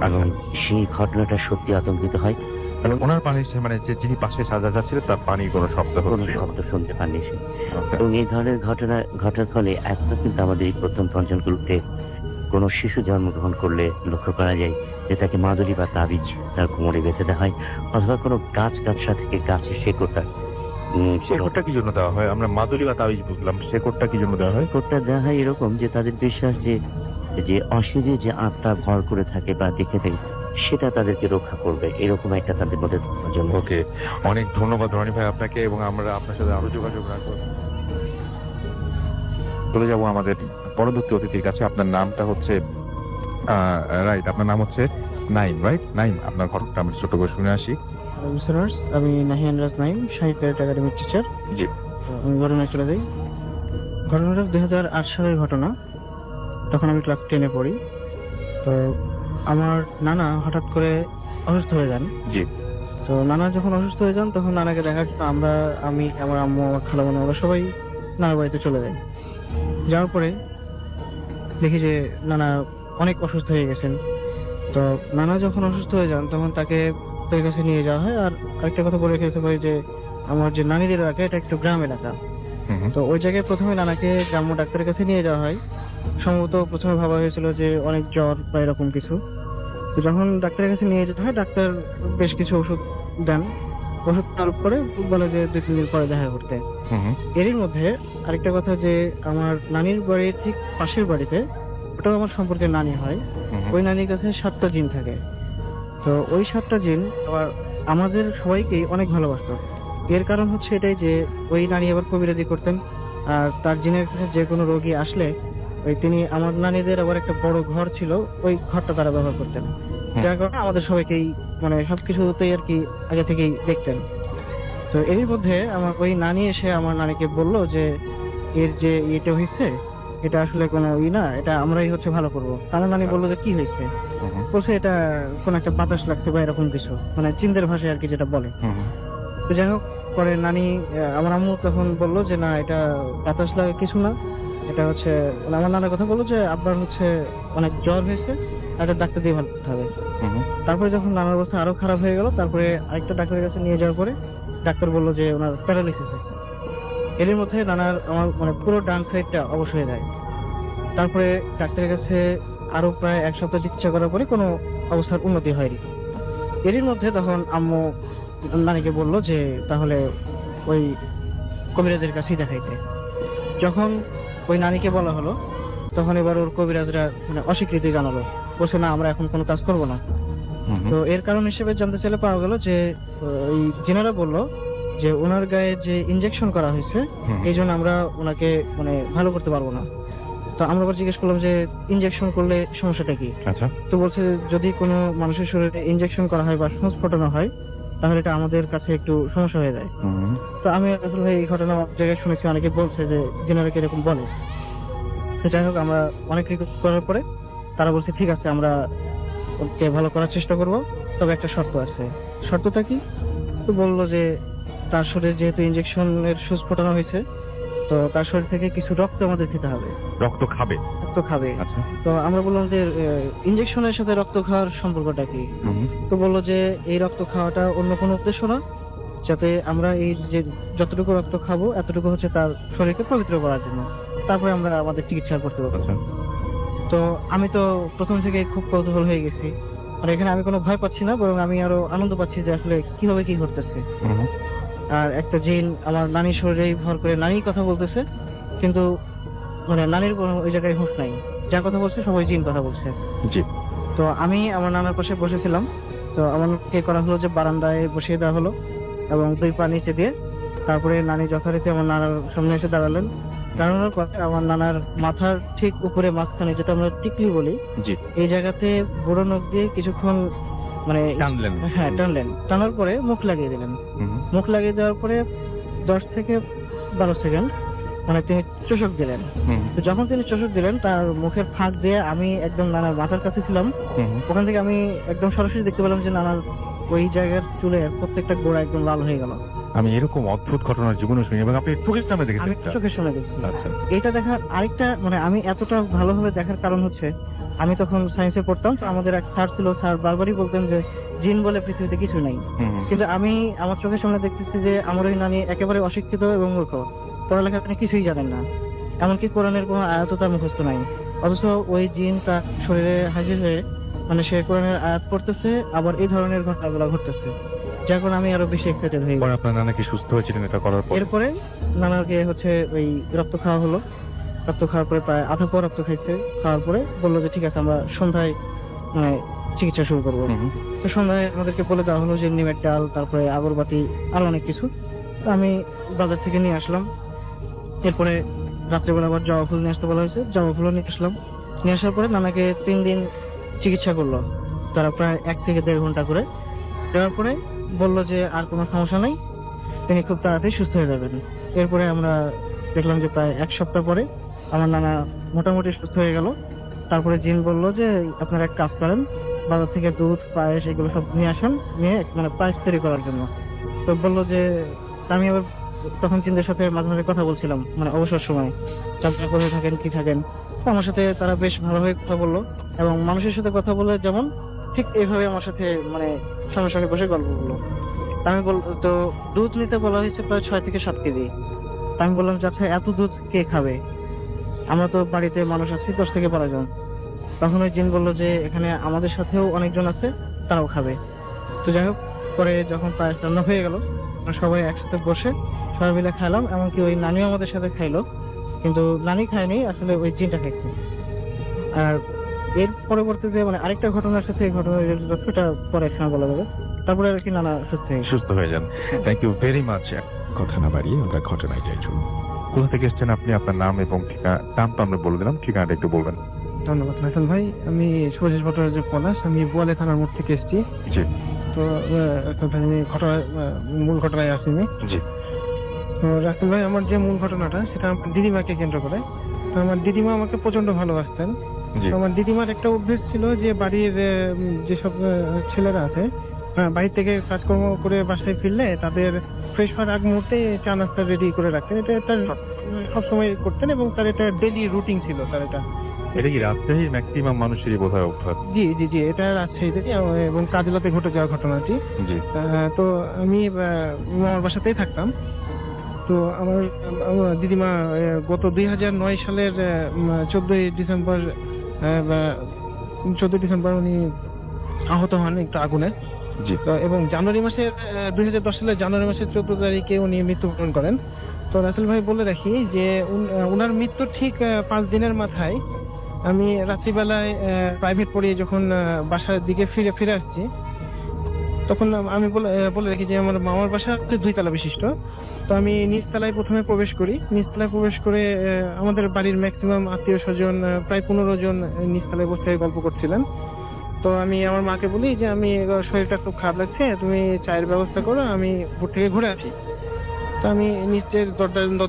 Speaker 8: এবং সেই ঘটনাটা সত্যি আতঙ্কিত হয়।
Speaker 4: মানে ওনার পানি, মানে যে যিনি পাশে সাজা যাচ্ছিল তার পানির কোনো শব্দ
Speaker 8: কোনো শব্দ শুনতে পাননি সে। এবং এই ধরনের ঘটনা ঘটার ফলে এখনো কিন্তু আমাদের এই প্রত্যন্ত অঞ্চলগুলোতে কোনো শিশু জন্মগ্রহণ করলে লক্ষ্য করা যায় যে তাকে মাদুলি বা তাবিজ তার কোমরে বেঁধে দেওয়া হয়, অথবা কোনো গাছগাছড়া থেকে গাছের শেকড়টা
Speaker 4: শেকড়টা কি জন্য দেওয়া হয়? আমরা মাদুলি বা তাবিজ বুঝলাম, শেকড়টা কি জন্য দেওয়া হয়?
Speaker 8: শেকড়টা দেওয়া হয় এরকম যে তাদের বিশ্বাস যে অশিরে যে আত্মা ভর করে থাকে বা দেখে থাকে সেটা তাদেরকে রক্ষা করবে, এরকম একটা তাদের মধ্যে জন্য।
Speaker 4: ওকে, অনেক ধন্যবাদ রনি ভাই আপনাকে, এবং আমরা আপনার সাথে আরো যোগাযোগ রাখবো। চলে যাবো আমাদের পরবর্তী অতিথির কাছে। আপনার নামটা হচ্ছে রাইট, আপনার নাম হচ্ছে নাইম, রাইট? নাইম, আপনার ঘটনাটা আমরা ছোট করে শুনে আসি।
Speaker 3: লিসেনার্স, আমি নাহিয়ান রাজ নাইম, সাহিত্য একাডেমির টিচার।
Speaker 4: জি।
Speaker 3: আমি ঘটনায় চলে যাই। ঘটনাটা 2008 সালের ঘটনা। তখন আমি ক্লাস 10-এ পড়ি। তো আমার নানা হঠাৎ করে অসুস্থ হয়ে যান।
Speaker 4: জি।
Speaker 3: তো নানা যখন অসুস্থ হয়ে যান তখন নানাকে দেখার জন্য আমি আমার আম্মু আমার খালামণি আমরা সবাই নানার বাড়িতে চলে যাই। যাওয়ার পরে দেখি যে নানা অনেক অসুস্থ হয়ে গেছেন। তো নানা যখন অসুস্থ হয়ে যান তখন তাকে তার কাছে নিয়ে যাওয়া হয়। আর আরেকটা কথা বলে রেখেছে ভাই যে আমার যে নানিদের এলাকা এটা একটু গ্রাম এলাকা। তো ওই জায়গায় প্রথমে নানাকে গ্রাম্য ডাক্তারের কাছে নিয়ে যাওয়া হয়। সম্ভবত প্রথমে ভাবা হয়েছিল যে অনেক জ্বর বা এরকম কিছু। তো যখন ডাক্তারের কাছে নিয়ে যেতে হয় ডাক্তার বেশ কিছু ওষুধ দেন। ওষুধ দেওয়ার পরে বলে যে 2-3 দিন পরে দেখা করতে। এরই মধ্যে আরেকটা কথা যে আমার নানির বাড়ির ঠিক পাশের বাড়িতে, ওটাও আমার সম্পর্কে নানি হয়, ওই নানির কাছে 7টা জিন থাকে। তো ওই 7টা জিন আবার আমাদের সবাইকেই অনেক ভালোবাসতো। এর কারণ হচ্ছে এটাই যে ওই নানি আবার কবিরাজি করতেন। আর তার জিনের কাছে যে কোনো রোগী আসলে তিনি আমার নানিদের আবার একটা বড় ঘর ছিল, ওই ঘরটা তারা ব্যবহার করতেন। যার কারণে আমাদের সবাইকেই মানে সবকিছুতেই আর কি আগে থেকেই দেখতেন। তো এরই মধ্যে আমার ওই নানি এসে আমার নানিকে বলল যে এর যে এটা হয়েছে এটা আসলে কোনো না, এটা আমরাই হচ্ছে ভালো করবো। আমার নানি বললো যে কি হয়েছে, বলছে এটা কোন একটা বাতাস লাগছে বা এরকম কিছু, মানে চিন্তার ভাষায় আর কি যেটা বলে। তো যাই হোক, পরে নানি আমার আম্মু তখন বললো যে না, এটা বাতাস লাগে কিছু না, এটা হচ্ছে মানে আমার নানার কথা বললো যে আব্বার হচ্ছে অনেক জ্বর হয়েছে, একটা ডাক্তার দিয়ে ভালো করতে হবে। তারপরে যখন নানার অবস্থা আরো খারাপ হয়ে গেল, তারপরে আরেকটা ডাক্তারের কাছে নিয়ে যাওয়ার পরে ডাক্তার বললো যে ওনার প্যারালাইসিস আছে। এর মধ্যে নানার আমার মানে পুরো ডান সাইডটা অবশ হয়ে যায়। তারপরে ডাক্তারের কাছে আরো প্রায় 1 সপ্তাহ চিকিৎসা করার পরে কোনো অবস্থার উন্নতি হয়নি। এর মধ্যে তখন আম্মু নানিকে বললো যে তাহলে ওই কবিরাজের কাছেই দেখাইতে। যখন ওই নানিকে বলা হলো তখন এবার ওর কবিরাজরা মানে অস্বীকৃতি জানালো, বলছে না আমরা এখন কোনো কাজ করব না। তো এর কারণ হিসেবে জানতে চাইলে পাওয়া গেল যে ওই জিনারা বললো যে ওনার গায়ে যে ইনজেকশন করা হয়েছে এই জন্য আমরা ওনাকে মানে ভালো করতে পারবো না। তো আমরা আবার জিজ্ঞেস করলাম যে ইনজেকশন করলে সমস্যাটা কি। তো বলছে যদি কোনো মানুষের শরীরে ইনজেকশন করা হয় বা শ্বাস ফোটানো হয় তাহলে এটা আমাদের কাছে একটু সমস্যা হয়ে যায়। তো আমি আসলে ভাই এই ঘটনা জায়গায় শুনেছি, অনেকে বলছে যে জেনারা এরকম বলে। তো যাই হোক, আমরা অনেক রিকোয়েস্ট করার পরে তারা বলছে ঠিক আছে আমরা ওকে ভালো করার চেষ্টা করব, তবে একটা শর্ত আছে। শর্তটা কি? তো বললো যে তার শরীরে যেহেতু ইনজেকশনের সুচ ফোটানো হয়েছে, তো তার শরীর থেকে কিছু রক্ত আমাদের দিতে হবে।
Speaker 4: রক্ত খাবে?
Speaker 3: রক্ত খাবে।
Speaker 4: আচ্ছা।
Speaker 3: তো আমরা বললাম যে ইনজেকশনের সাথে রক্ত খাওয়ার সম্পর্কটা কি? তো বললো যে এই রক্ত খাওয়াটা অন্য কোনো উদ্দেশ্য না, যাতে আমরা এই যে যতটুকু রক্ত খাবো এতটুকু হচ্ছে তার শরীরকে পবিত্র করার জন্য, তারপরে আমরা আমাদের চিকিৎসা করতে পারবো। তো আমি তো প্রথম থেকে খুব কৌতূহল হয়ে গেছি, আর এখানে আমি কোনো ভয় পাচ্ছি না, বরং আমি আরো আনন্দ পাচ্ছি যে আসলে কিভাবে কি করতেছে। আর একটা জিন আমার নানির শরীরে ভর করে নানি কথা বলতেছে, কিন্তু মানে নানির কোনো ওই জায়গায় হুঁশ নাই, যা কথা বলছে সবাই জিন কথা বলছে। তো আমি আমার নানার পাশে বসেছিলাম। তো আমাকে করা হলো যে বারান্দায় বসিয়ে দেওয়া হলো এবং 2 পা নিচে দিয়ে, তারপরে নানি যথারীতি আমার নানার সামনে এসে দাঁড়ালেন। দাঁড়ানোর পরে আমার নানার মাথার ঠিক উপরে মাঝখানে, যেটা আমরা টিকলি বলি, এই জায়গাতে বুড়ো নখ দিয়ে কিছুক্ষণ মানে
Speaker 4: টানলেন।
Speaker 3: হ্যাঁ টানলেন। টানার পরে মুখ লাগিয়ে দিলেন। মুখ লাগিয়ে দেওয়ার পরে 10 থেকে 12 সেকেন্ড মানে তিনি চোষক দিলেন। তো যখন তিনি চোষক দিলেন তার মুখের ফাঁক দিয়ে আমি একদম নানার মাথার কাছে ছিলাম, ওখান থেকে আমি একদম সরাসরি দেখতে পেলাম যে নানার ওই জায়গার চুলের প্রত্যেকটা গোড়া একদম লাল হয়ে গেল।
Speaker 4: আমি এরকম অদ্ভুত ঘটনা জীবনে শুনি এবং আপনি চোখের সামনে দেখেছেন?
Speaker 3: আমি চোখের সামনে দেখছি।
Speaker 4: আচ্ছা।
Speaker 3: এটা দেখার আরেকটা মানে আমি এতটা ভালোভাবে দেখার কারণ হচ্ছে আমি তখন সায়েন্সে পড়তাম, তো আমাদের এক স্যার ছিল, স্যার বারবারই বলতেন যে জিন বলে পৃথিবীতে কিছু নাই। কিন্তু আমি আমার চোখের সামনে দেখতেছি যে আমার ওই নানি একেবারে অশিক্ষিত এবং মূর্খ, পড়ালেখা তিনি কিছুই জানেন না, এমনকি কোরআনের কোনো আয়াত তার মুখস্থ নাই, অথচ ওই জিন তার শরীরে হাজির হয়ে মানে সে কোরআনের আয়াত পড়তেছে, আবার এই ধরনের ঘটনাগুলো ঘটতেছে, যার কারণে আমি আরো বেশি এক্সাইটেড হয়ে গেলাম।
Speaker 4: আপনার নানা কি সুস্থ হয়েছিলেন এটা করার পর?
Speaker 3: এরপরে নানাকে হচ্ছে ওই রক্ত খাওয়া হলো। রক্ত খাওয়ার পরে প্রায় আধা পর রক্ত খাইছে। খাওয়ার পরে বললো যে ঠিক আছে আমরা সন্ধ্যায় মানে চিকিৎসা শুরু করবো। তো সন্ধ্যায় আমাদেরকে বলে দেওয়া হলো যে নিমের ডাল, তারপরে আগরবাতি, আরো অনেক কিছু। তো আমি বাজার থেকে নিয়ে আসলাম। এরপরে রাত্রেবেলা আবার জবা ফুল নিয়ে আসতে বলা হয়েছে, জবা ফুলও নিয়ে আসলাম। নিয়ে আসার পরে নানাকে 3 দিন চিকিৎসা করলো, তারা প্রায় 1 থেকে 1.5 ঘন্টা করে। দেওয়ার পরে বললো যে আর কোনো সমস্যা নেই, তিনি খুব তাড়াতাড়ি সুস্থ হয়ে যাবেন। এরপরে আমরা দেখলাম যে প্রায় 1 সপ্তাহ পরে আমার নানা মোটামুটি সুস্থ হয়ে গেল। তারপরে জিন বললো যে আপনারা এক কাজ করেন, বাজার থেকে দুধ পায়েস এগুলো সব নিয়ে আসেন, নিয়ে মানে পায়েস তৈরি করার জন্য। তো বললো যে, আমি আবার তখন চিন্তার সাথে মাঝে মাঝে কথা বলছিলাম মানে অবসর সময়, আপনারা কোথায় থাকেন কি থাকেন। তো আমার সাথে তারা বেশ ভালোভাবে কথা বললো, এবং মানুষের সাথে কথা বলে যেমন ঠিক এইভাবে আমার সাথে মানে সামনাসামনি বসে গল্প বললো। আমি তো দুধ নিতে বলা হয়েছে প্রায় 6 থেকে 7 কেজি। আমি বললাম যে আচ্ছা এত দুধ কে খাবে, আমরা তো বাড়িতে মানুষ আছি 10 থেকে 12 জন। তখন ওই জিন বললো যে এখানে আমাদের সাথেও অনেকজন আছে, তারাও খাবে। তো যাই হোক, পরে যখন পায়েস রান্না হয়ে গেল, আমরা সবাই একসাথে বসে সবাই মিলে খাইলাম, এমনকি ওই নানিও আমাদের সাথে খাইলো, কিন্তু নানি খায়নি, আসলে ওই জিনটা খাইছে। আর এর পরবর্তী যে মানে আরেকটা ঘটনার সাথে এই ঘটনা রিলেটেড আছে, এটা পরে একসময় বলা যাবে। তারপরে আর কি নানা সুস্থ হয়ে গেছে।
Speaker 4: সুস্থ হয়ে যান। Thank you very much. কথা না বাড়িয়ে আমরা ঘটনায় যাই। চলুন, কোথা থেকে এসেছেন আপনি? আপনার নাম এবং নাম তো আমরা বলে দিলাম, ঠিকানাটা একটু বলবেন।
Speaker 3: ধন্যবাদ হাসান ভাই। আমি সুরেশ ভট্টাচার্য যে পলাশ, আমি বোয়ালে থানার মোড় থেকে এসেছি।
Speaker 4: জি
Speaker 3: তো আমি মূল ঘটনায় আসিনি।
Speaker 4: জি।
Speaker 3: তো রাসেল ভাই, আমার যে মূল ঘটনাটা সেটা আমার দিদিমাকে কেন্দ্র করে। তো আমার দিদিমা আমাকে প্রচন্ড ভালোবাসতেন।
Speaker 4: জি।
Speaker 3: তো আমার দিদিমার একটা অভ্যেস ছিল যে বাড়ির যেসব ছেলেরা আছে, বাড়ি থেকে কাজকর্ম করে বাসায় ফিরলে তাদের ফ্রেশ হওয়ার আগ মুহূর্তে চা নাস্তা রেডি করে রাখতেন। এটা তার সবসময় করতেন, এবং তার এটা ডেইলি রুটিন ছিল তার এটা।
Speaker 4: এটা কি রাজশাহীর ম্যাক্সিমাম মানুষেরই বোধহয় অভ্যাস?
Speaker 3: জি জি জি, এটা রাজশাহীতে এবং কাজলাতে ঘটে যাওয়া ঘটনাটি।
Speaker 4: জি।
Speaker 3: তো আমি আমার বাসাতেই থাকতাম। তো আমার দিদিমা গত 2009 সালের 14 ডিসেম্বর উনি আহত হন একটু আগুনে।
Speaker 4: জি।
Speaker 3: এবং জানুয়ারি মাসের 2010 সালের জানুয়ারি মাসের 14 তারিখে উনি মৃত্যুবরণ করেন। তো রাসেল ভাই বলে রাখি যে উনার মৃত্যুর ঠিক 5 দিনের মাথায় আমি রাত্রিবেলায় প্রাইভেট পড়িয়ে যখন বাসার দিকে ফিরে আসছি, তখন আমি বলে রাখি যে আমার মামার বাসা 2 তলা বিশিষ্ট। তো আমি নিচতলায় প্রথমে প্রবেশ করি। নিচতলায় প্রবেশ করে আমাদের বাড়ির ম্যাক্সিমাম আত্মীয় স্বজন প্রায় 15 জন নিচতলায় বসে গল্প করছিলেন। তো আমি আমার মাকে বলি যে আমি শরীরটা খুব খারাপ লাগছে, তুমি চায়ের ব্যবস্থা করো, আমি উপর থেকে ঘুরে আসি। তো আমি নিচের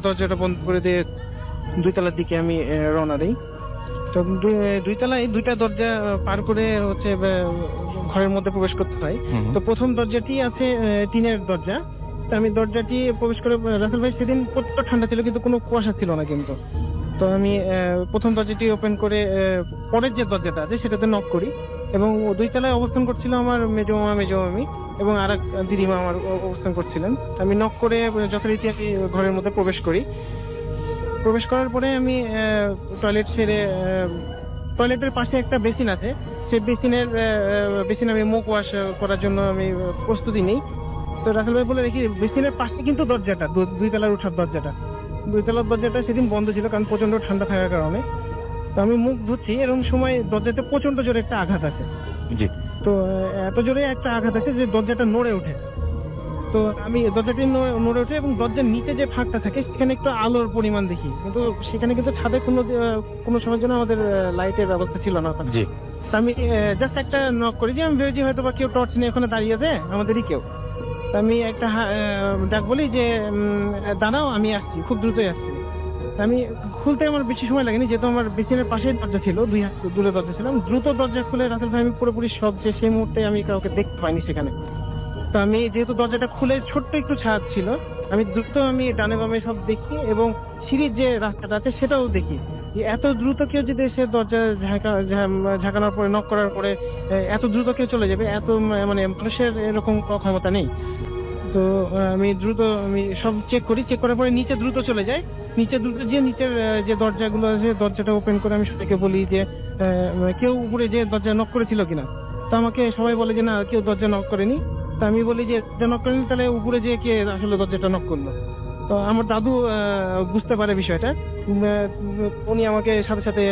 Speaker 3: দরজাটা বন্ধ করে দিয়ে 2 তলার দিকে আমি রওনা দিই। তো 2 তলায় 2টা দরজা পার করে হচ্ছে ঘরের মধ্যে প্রবেশ করতে হয়। তো প্রথম দরজাটি আছে টিনের দরজা। তো আমি দরজাটি প্রবেশ করে, রাসেল ভাই সেদিন প্রচুর ঠান্ডা ছিল কিন্তু কোনো কুয়াশা ছিল না কিন্তু। তো আমি প্রথম দরজাটি ওপেন করে পরের যে দরজাটা আছে সেটাতে নক করি, এবং 2 তলায় অবস্থান করছিল আমার মেজো মামি এবং আর এক দিদিমা আমার অবস্থান করছিলেন। আমি নক করে যথারীতি আমি ঘরের মধ্যে প্রবেশ করি। প্রবেশ করার পরে আমি টয়লেট সেরে, টয়লেটের পাশে একটা বেসিন আছে, সেই বেসিনে আমি মুখ ওয়াশ করার জন্য আমি প্রস্তুতি নিই। তো রাসেল ভাই বলে দেখি বেসিনের পাশে কিন্তু দরজাটা 2 তলার উঠার দরজাটা 2 তলার দরজাটা সেদিন বন্ধ ছিল, কারণ প্রচন্ড ঠান্ডা থাকার কারণে। তো আমি মুখ ধুচ্ছি, এরকম সময় দরজাতে প্রচন্ড জোরে একটা আঘাত আছে।
Speaker 4: জি।
Speaker 3: তো এত জোরে একটা আঘাত আছে যে দরজাটা নড়ে ওঠে। তো আমি দরজাটি নড়ে ওঠে, এবং দরজার নিচে যে ফাঁকটা থাকে সেখানে একটু আলোর পরিমাণ দেখি, কিন্তু সেখানে কিন্তু ছাদে কোনো সময়ের জন্য আমাদের লাইটের ব্যবস্থা ছিল না।
Speaker 4: জি।
Speaker 3: আমি জাস্ট একটা নক করি, যে আমি ভেবেছি হয়তো বা কেউ টর্চ নিয়ে ওখানে দাঁড়িয়ে আছে, আমাদেরই কেউ। আমি একটা ডাক বলি যে দাঁড়াও, আমি আসছি, খুব দ্রুতই আসছি। আমি খুলতে আমার বেশি সময় লাগেনি, যেহেতু আমার বেসিনের পাশে দরজা ছিল, 2 হাত দূরে দরজা ছিলাম। দ্রুত দরজা খুলে রাসেল ভাই আমি পুরোপুরি সব, যে সেই মুহূর্তে আমি কাউকে দেখতে পাইনি সেখানে। তো আমি যেহেতু দরজাটা খুলে ছোট্ট একটু ছাদ ছিল, আমি দ্রুত আমি ডানে বামে সব দেখি, এবং সিঁড়ির যে রাস্তাটা আছে সেটাও দেখি। এত দ্রুত কেউ যদি এসে দরজা ঝাঁকানোর পরে, নক করার পরে এত দ্রুত কেউ চলে যাবে, এত মানে মানুষের এরকম ক্ষমতা নেই। তো আমি সব চেক করার পরে নিচে দ্রুত চলে যাই। নিচে দ্রুত গিয়ে নিচের যে দরজাগুলো আছে দরজাটা ওপেন করে আমি সবাইকে বলি যে কেউ উপরে যে দরজা নক করেছিল কিনা। তো আমাকে সবাই বলে যে না, কেউ দরজা নক করেনি। তো আমি বলি যে নক করেনি, তাহলে উপরে যে কে আসলে দরজাটা নক করলো। তো আমার দাদু বুঝতে পারে বিষয়টা, উনি আমাকে সাথে সাথে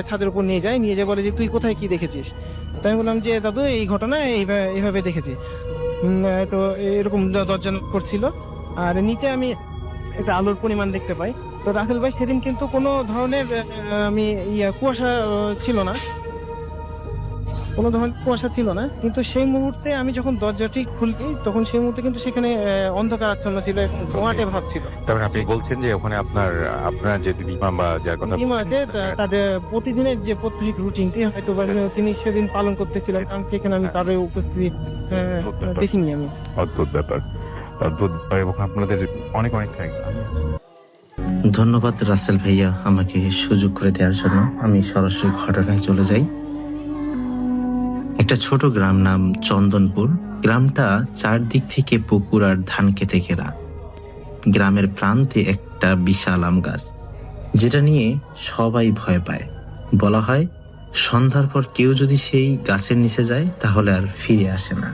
Speaker 3: ছাদের উপর নিয়ে যায় বলে যে তুই কোথায় কি দেখেছিস। তাই আমি বললাম যে দাদু এই ঘটনা এইভাবে দেখেছি। তো এরকম দরজা করছিল, আর নিচে আমি একটা আলোর পরিমাণ দেখতে পাই। তো রাসেল ভাই সেদিন কিন্তু কোনো ধরনের কুয়াশা ছিল না। কোনো ধরনের কুয়াশা ছিল না, কিন্তু সেই মুহূর্তে আমি যখন দরজাটি খুলি তখন সেই মুহূর্তে কিন্তু সেখানে অন্ধকার আচ্ছন্ন ছিল, ধোঁয়াটে ভাব ছিল।
Speaker 4: তারপরে আপনি বলছেন যে ওখানে আপনার যে ইমাম বা যার কথা
Speaker 3: ইমাম আছে, তাদের প্রতিদিনের যে প্রত্যেক রুটিনটি হয়তো বা তিনি সেদিন পালন করতেছিলেন, কারণ সেখানে আমি তাদের উপস্থিতি দেখিনি আমি।
Speaker 4: অদ্ভুত ব্যাপার, অদ্ভুত ব্যাপার, এবং আপনাদের অনেক অনেক থ্যাঙ্কস।
Speaker 2: ধন্যবাদ রাসেল ভাইয়া আমাকে সুযোগ করে দেওয়ার জন্য। আমি সরাসরি ঘটনায় চলে যাই। একটা ছোট গ্রাম, নাম চন্দনপুর। গ্রামটা চারদিক থেকে পুকুর আর ধান খেতে ঘেরা। গ্রামের প্রান্তে একটা বিশাল আম গাছ, যেটা নিয়ে সবাই ভয় পায়। বলা হয় সন্ধ্যার পর কেউ যদি সেই গাছের নিচে যায় তাহলে আর ফিরে আসে না।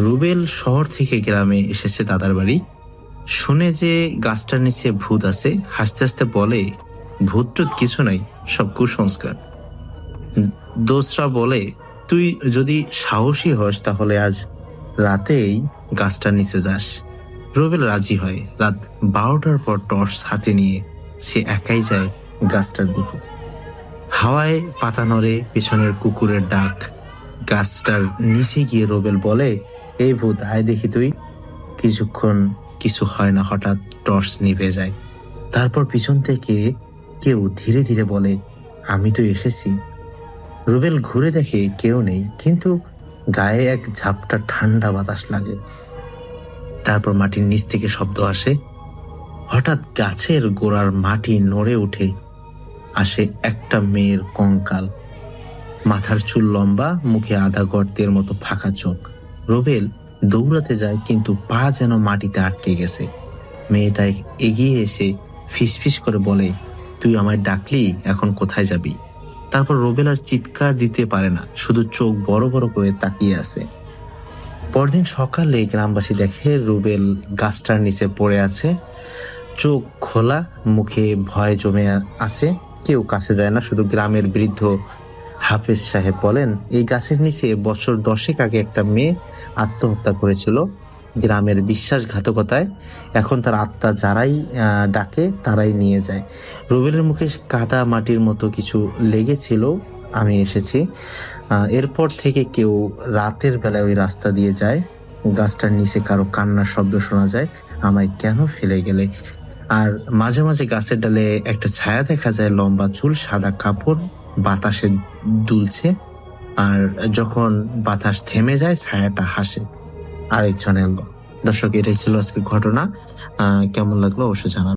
Speaker 2: রুবেল শহর থেকে গ্রামে এসেছে দাদার বাড়ি। শুনে যে গাছটার নিচে ভূত আছে, হাসতে হাসতে বলে ভূত টুত কিছু নাই, সব কুসংস্কার। দোসরা বলে তুই যদি সাহসী হস তাহলে আজ রাতেই গাছটার নিচে যাস। রুবেল রাজি হয়। রাত 12টার পর টর্চ হাতে নিয়ে সে একাই যায় গাছটার দিকে। হাওয়ায় পাতা নড়ে, পেছনের কুকুরের ডাক। গাছটার নিচে গিয়ে রুবেল বলে, এই ভূত আয় দেখি তুই। কিছুক্ষণ কিছু হয় না, হঠাৎ টর্চ নিভে যায়। তারপর পিছন থেকে কেউ ধীরে ধীরে বলে, আমি তো এসেছি। রুবেল ঘুরে দেখে কেউ নেই, কিন্তু গায়ে এক ঝাপটা ঠান্ডা বাতাস লাগে। তারপর মাটির নিচ থেকে শব্দ আসে। হঠাৎ গাছের গোড়ার মাটি নড়ে উঠে আসে একটা মেয়ের কঙ্কাল। মাথার চুল লম্বা, মুখে আধা গর্তের মতো ফাঁকা চোখ। রুবেল দৌড়াতে যায়, কিন্তু পা যেন মাটিতে আটকে গেছে। মেয়েটা এগিয়ে এসে ফিসফিস করে বলে, তুই আমায় ডাকলি, এখন কোথায় যাবি? তারপর রুবেল আর চিৎকার দিতে পারে না, শুধু চোখ বড় বড় করে তাকিয়ে আছে। পরদিন সকালে গ্রামবাসী দেখে রুবেল গাছটার নিচে পড়ে আছে, চোখ খোলা, মুখে ভয় জমে আছে। কেউ কাছে যায় না, শুধু গ্রামের বৃদ্ধ হাফেজ সাহেব বলেন, এই গাছের নিচে বছর 10 আগে একটা মেয়ে আত্মহত্যা করেছিল গ্রামের বিশ্বাসঘাতকতায়। এখন তার আত্মা যারাই ডাকে তারাই নিয়ে যায়। রুবেলের মুখে কাদা মাটির মতো কিছু লেগেছিল। আমি এসেছি। এরপর থেকে কেউ রাতের বেলায় ওই রাস্তা দিয়ে যায়। গাছটার নিচে কারো কান্নার শব্দ শোনা যায়, আমায় কেন ফেলে গেলে। আর মাঝে মাঝে গাছের ডালে একটা ছায়া দেখা যায়, লম্বা চুল, সাদা কাপড়, বাতাসে দুলছে। আর যখন বাতাস থেমে যায় ছায়াটা হাসে। আরেকজন এলো। দর্শক, এটাই ছিল আজকের ঘটনা। কেমন লাগলো অবশ্যই জানাবেন।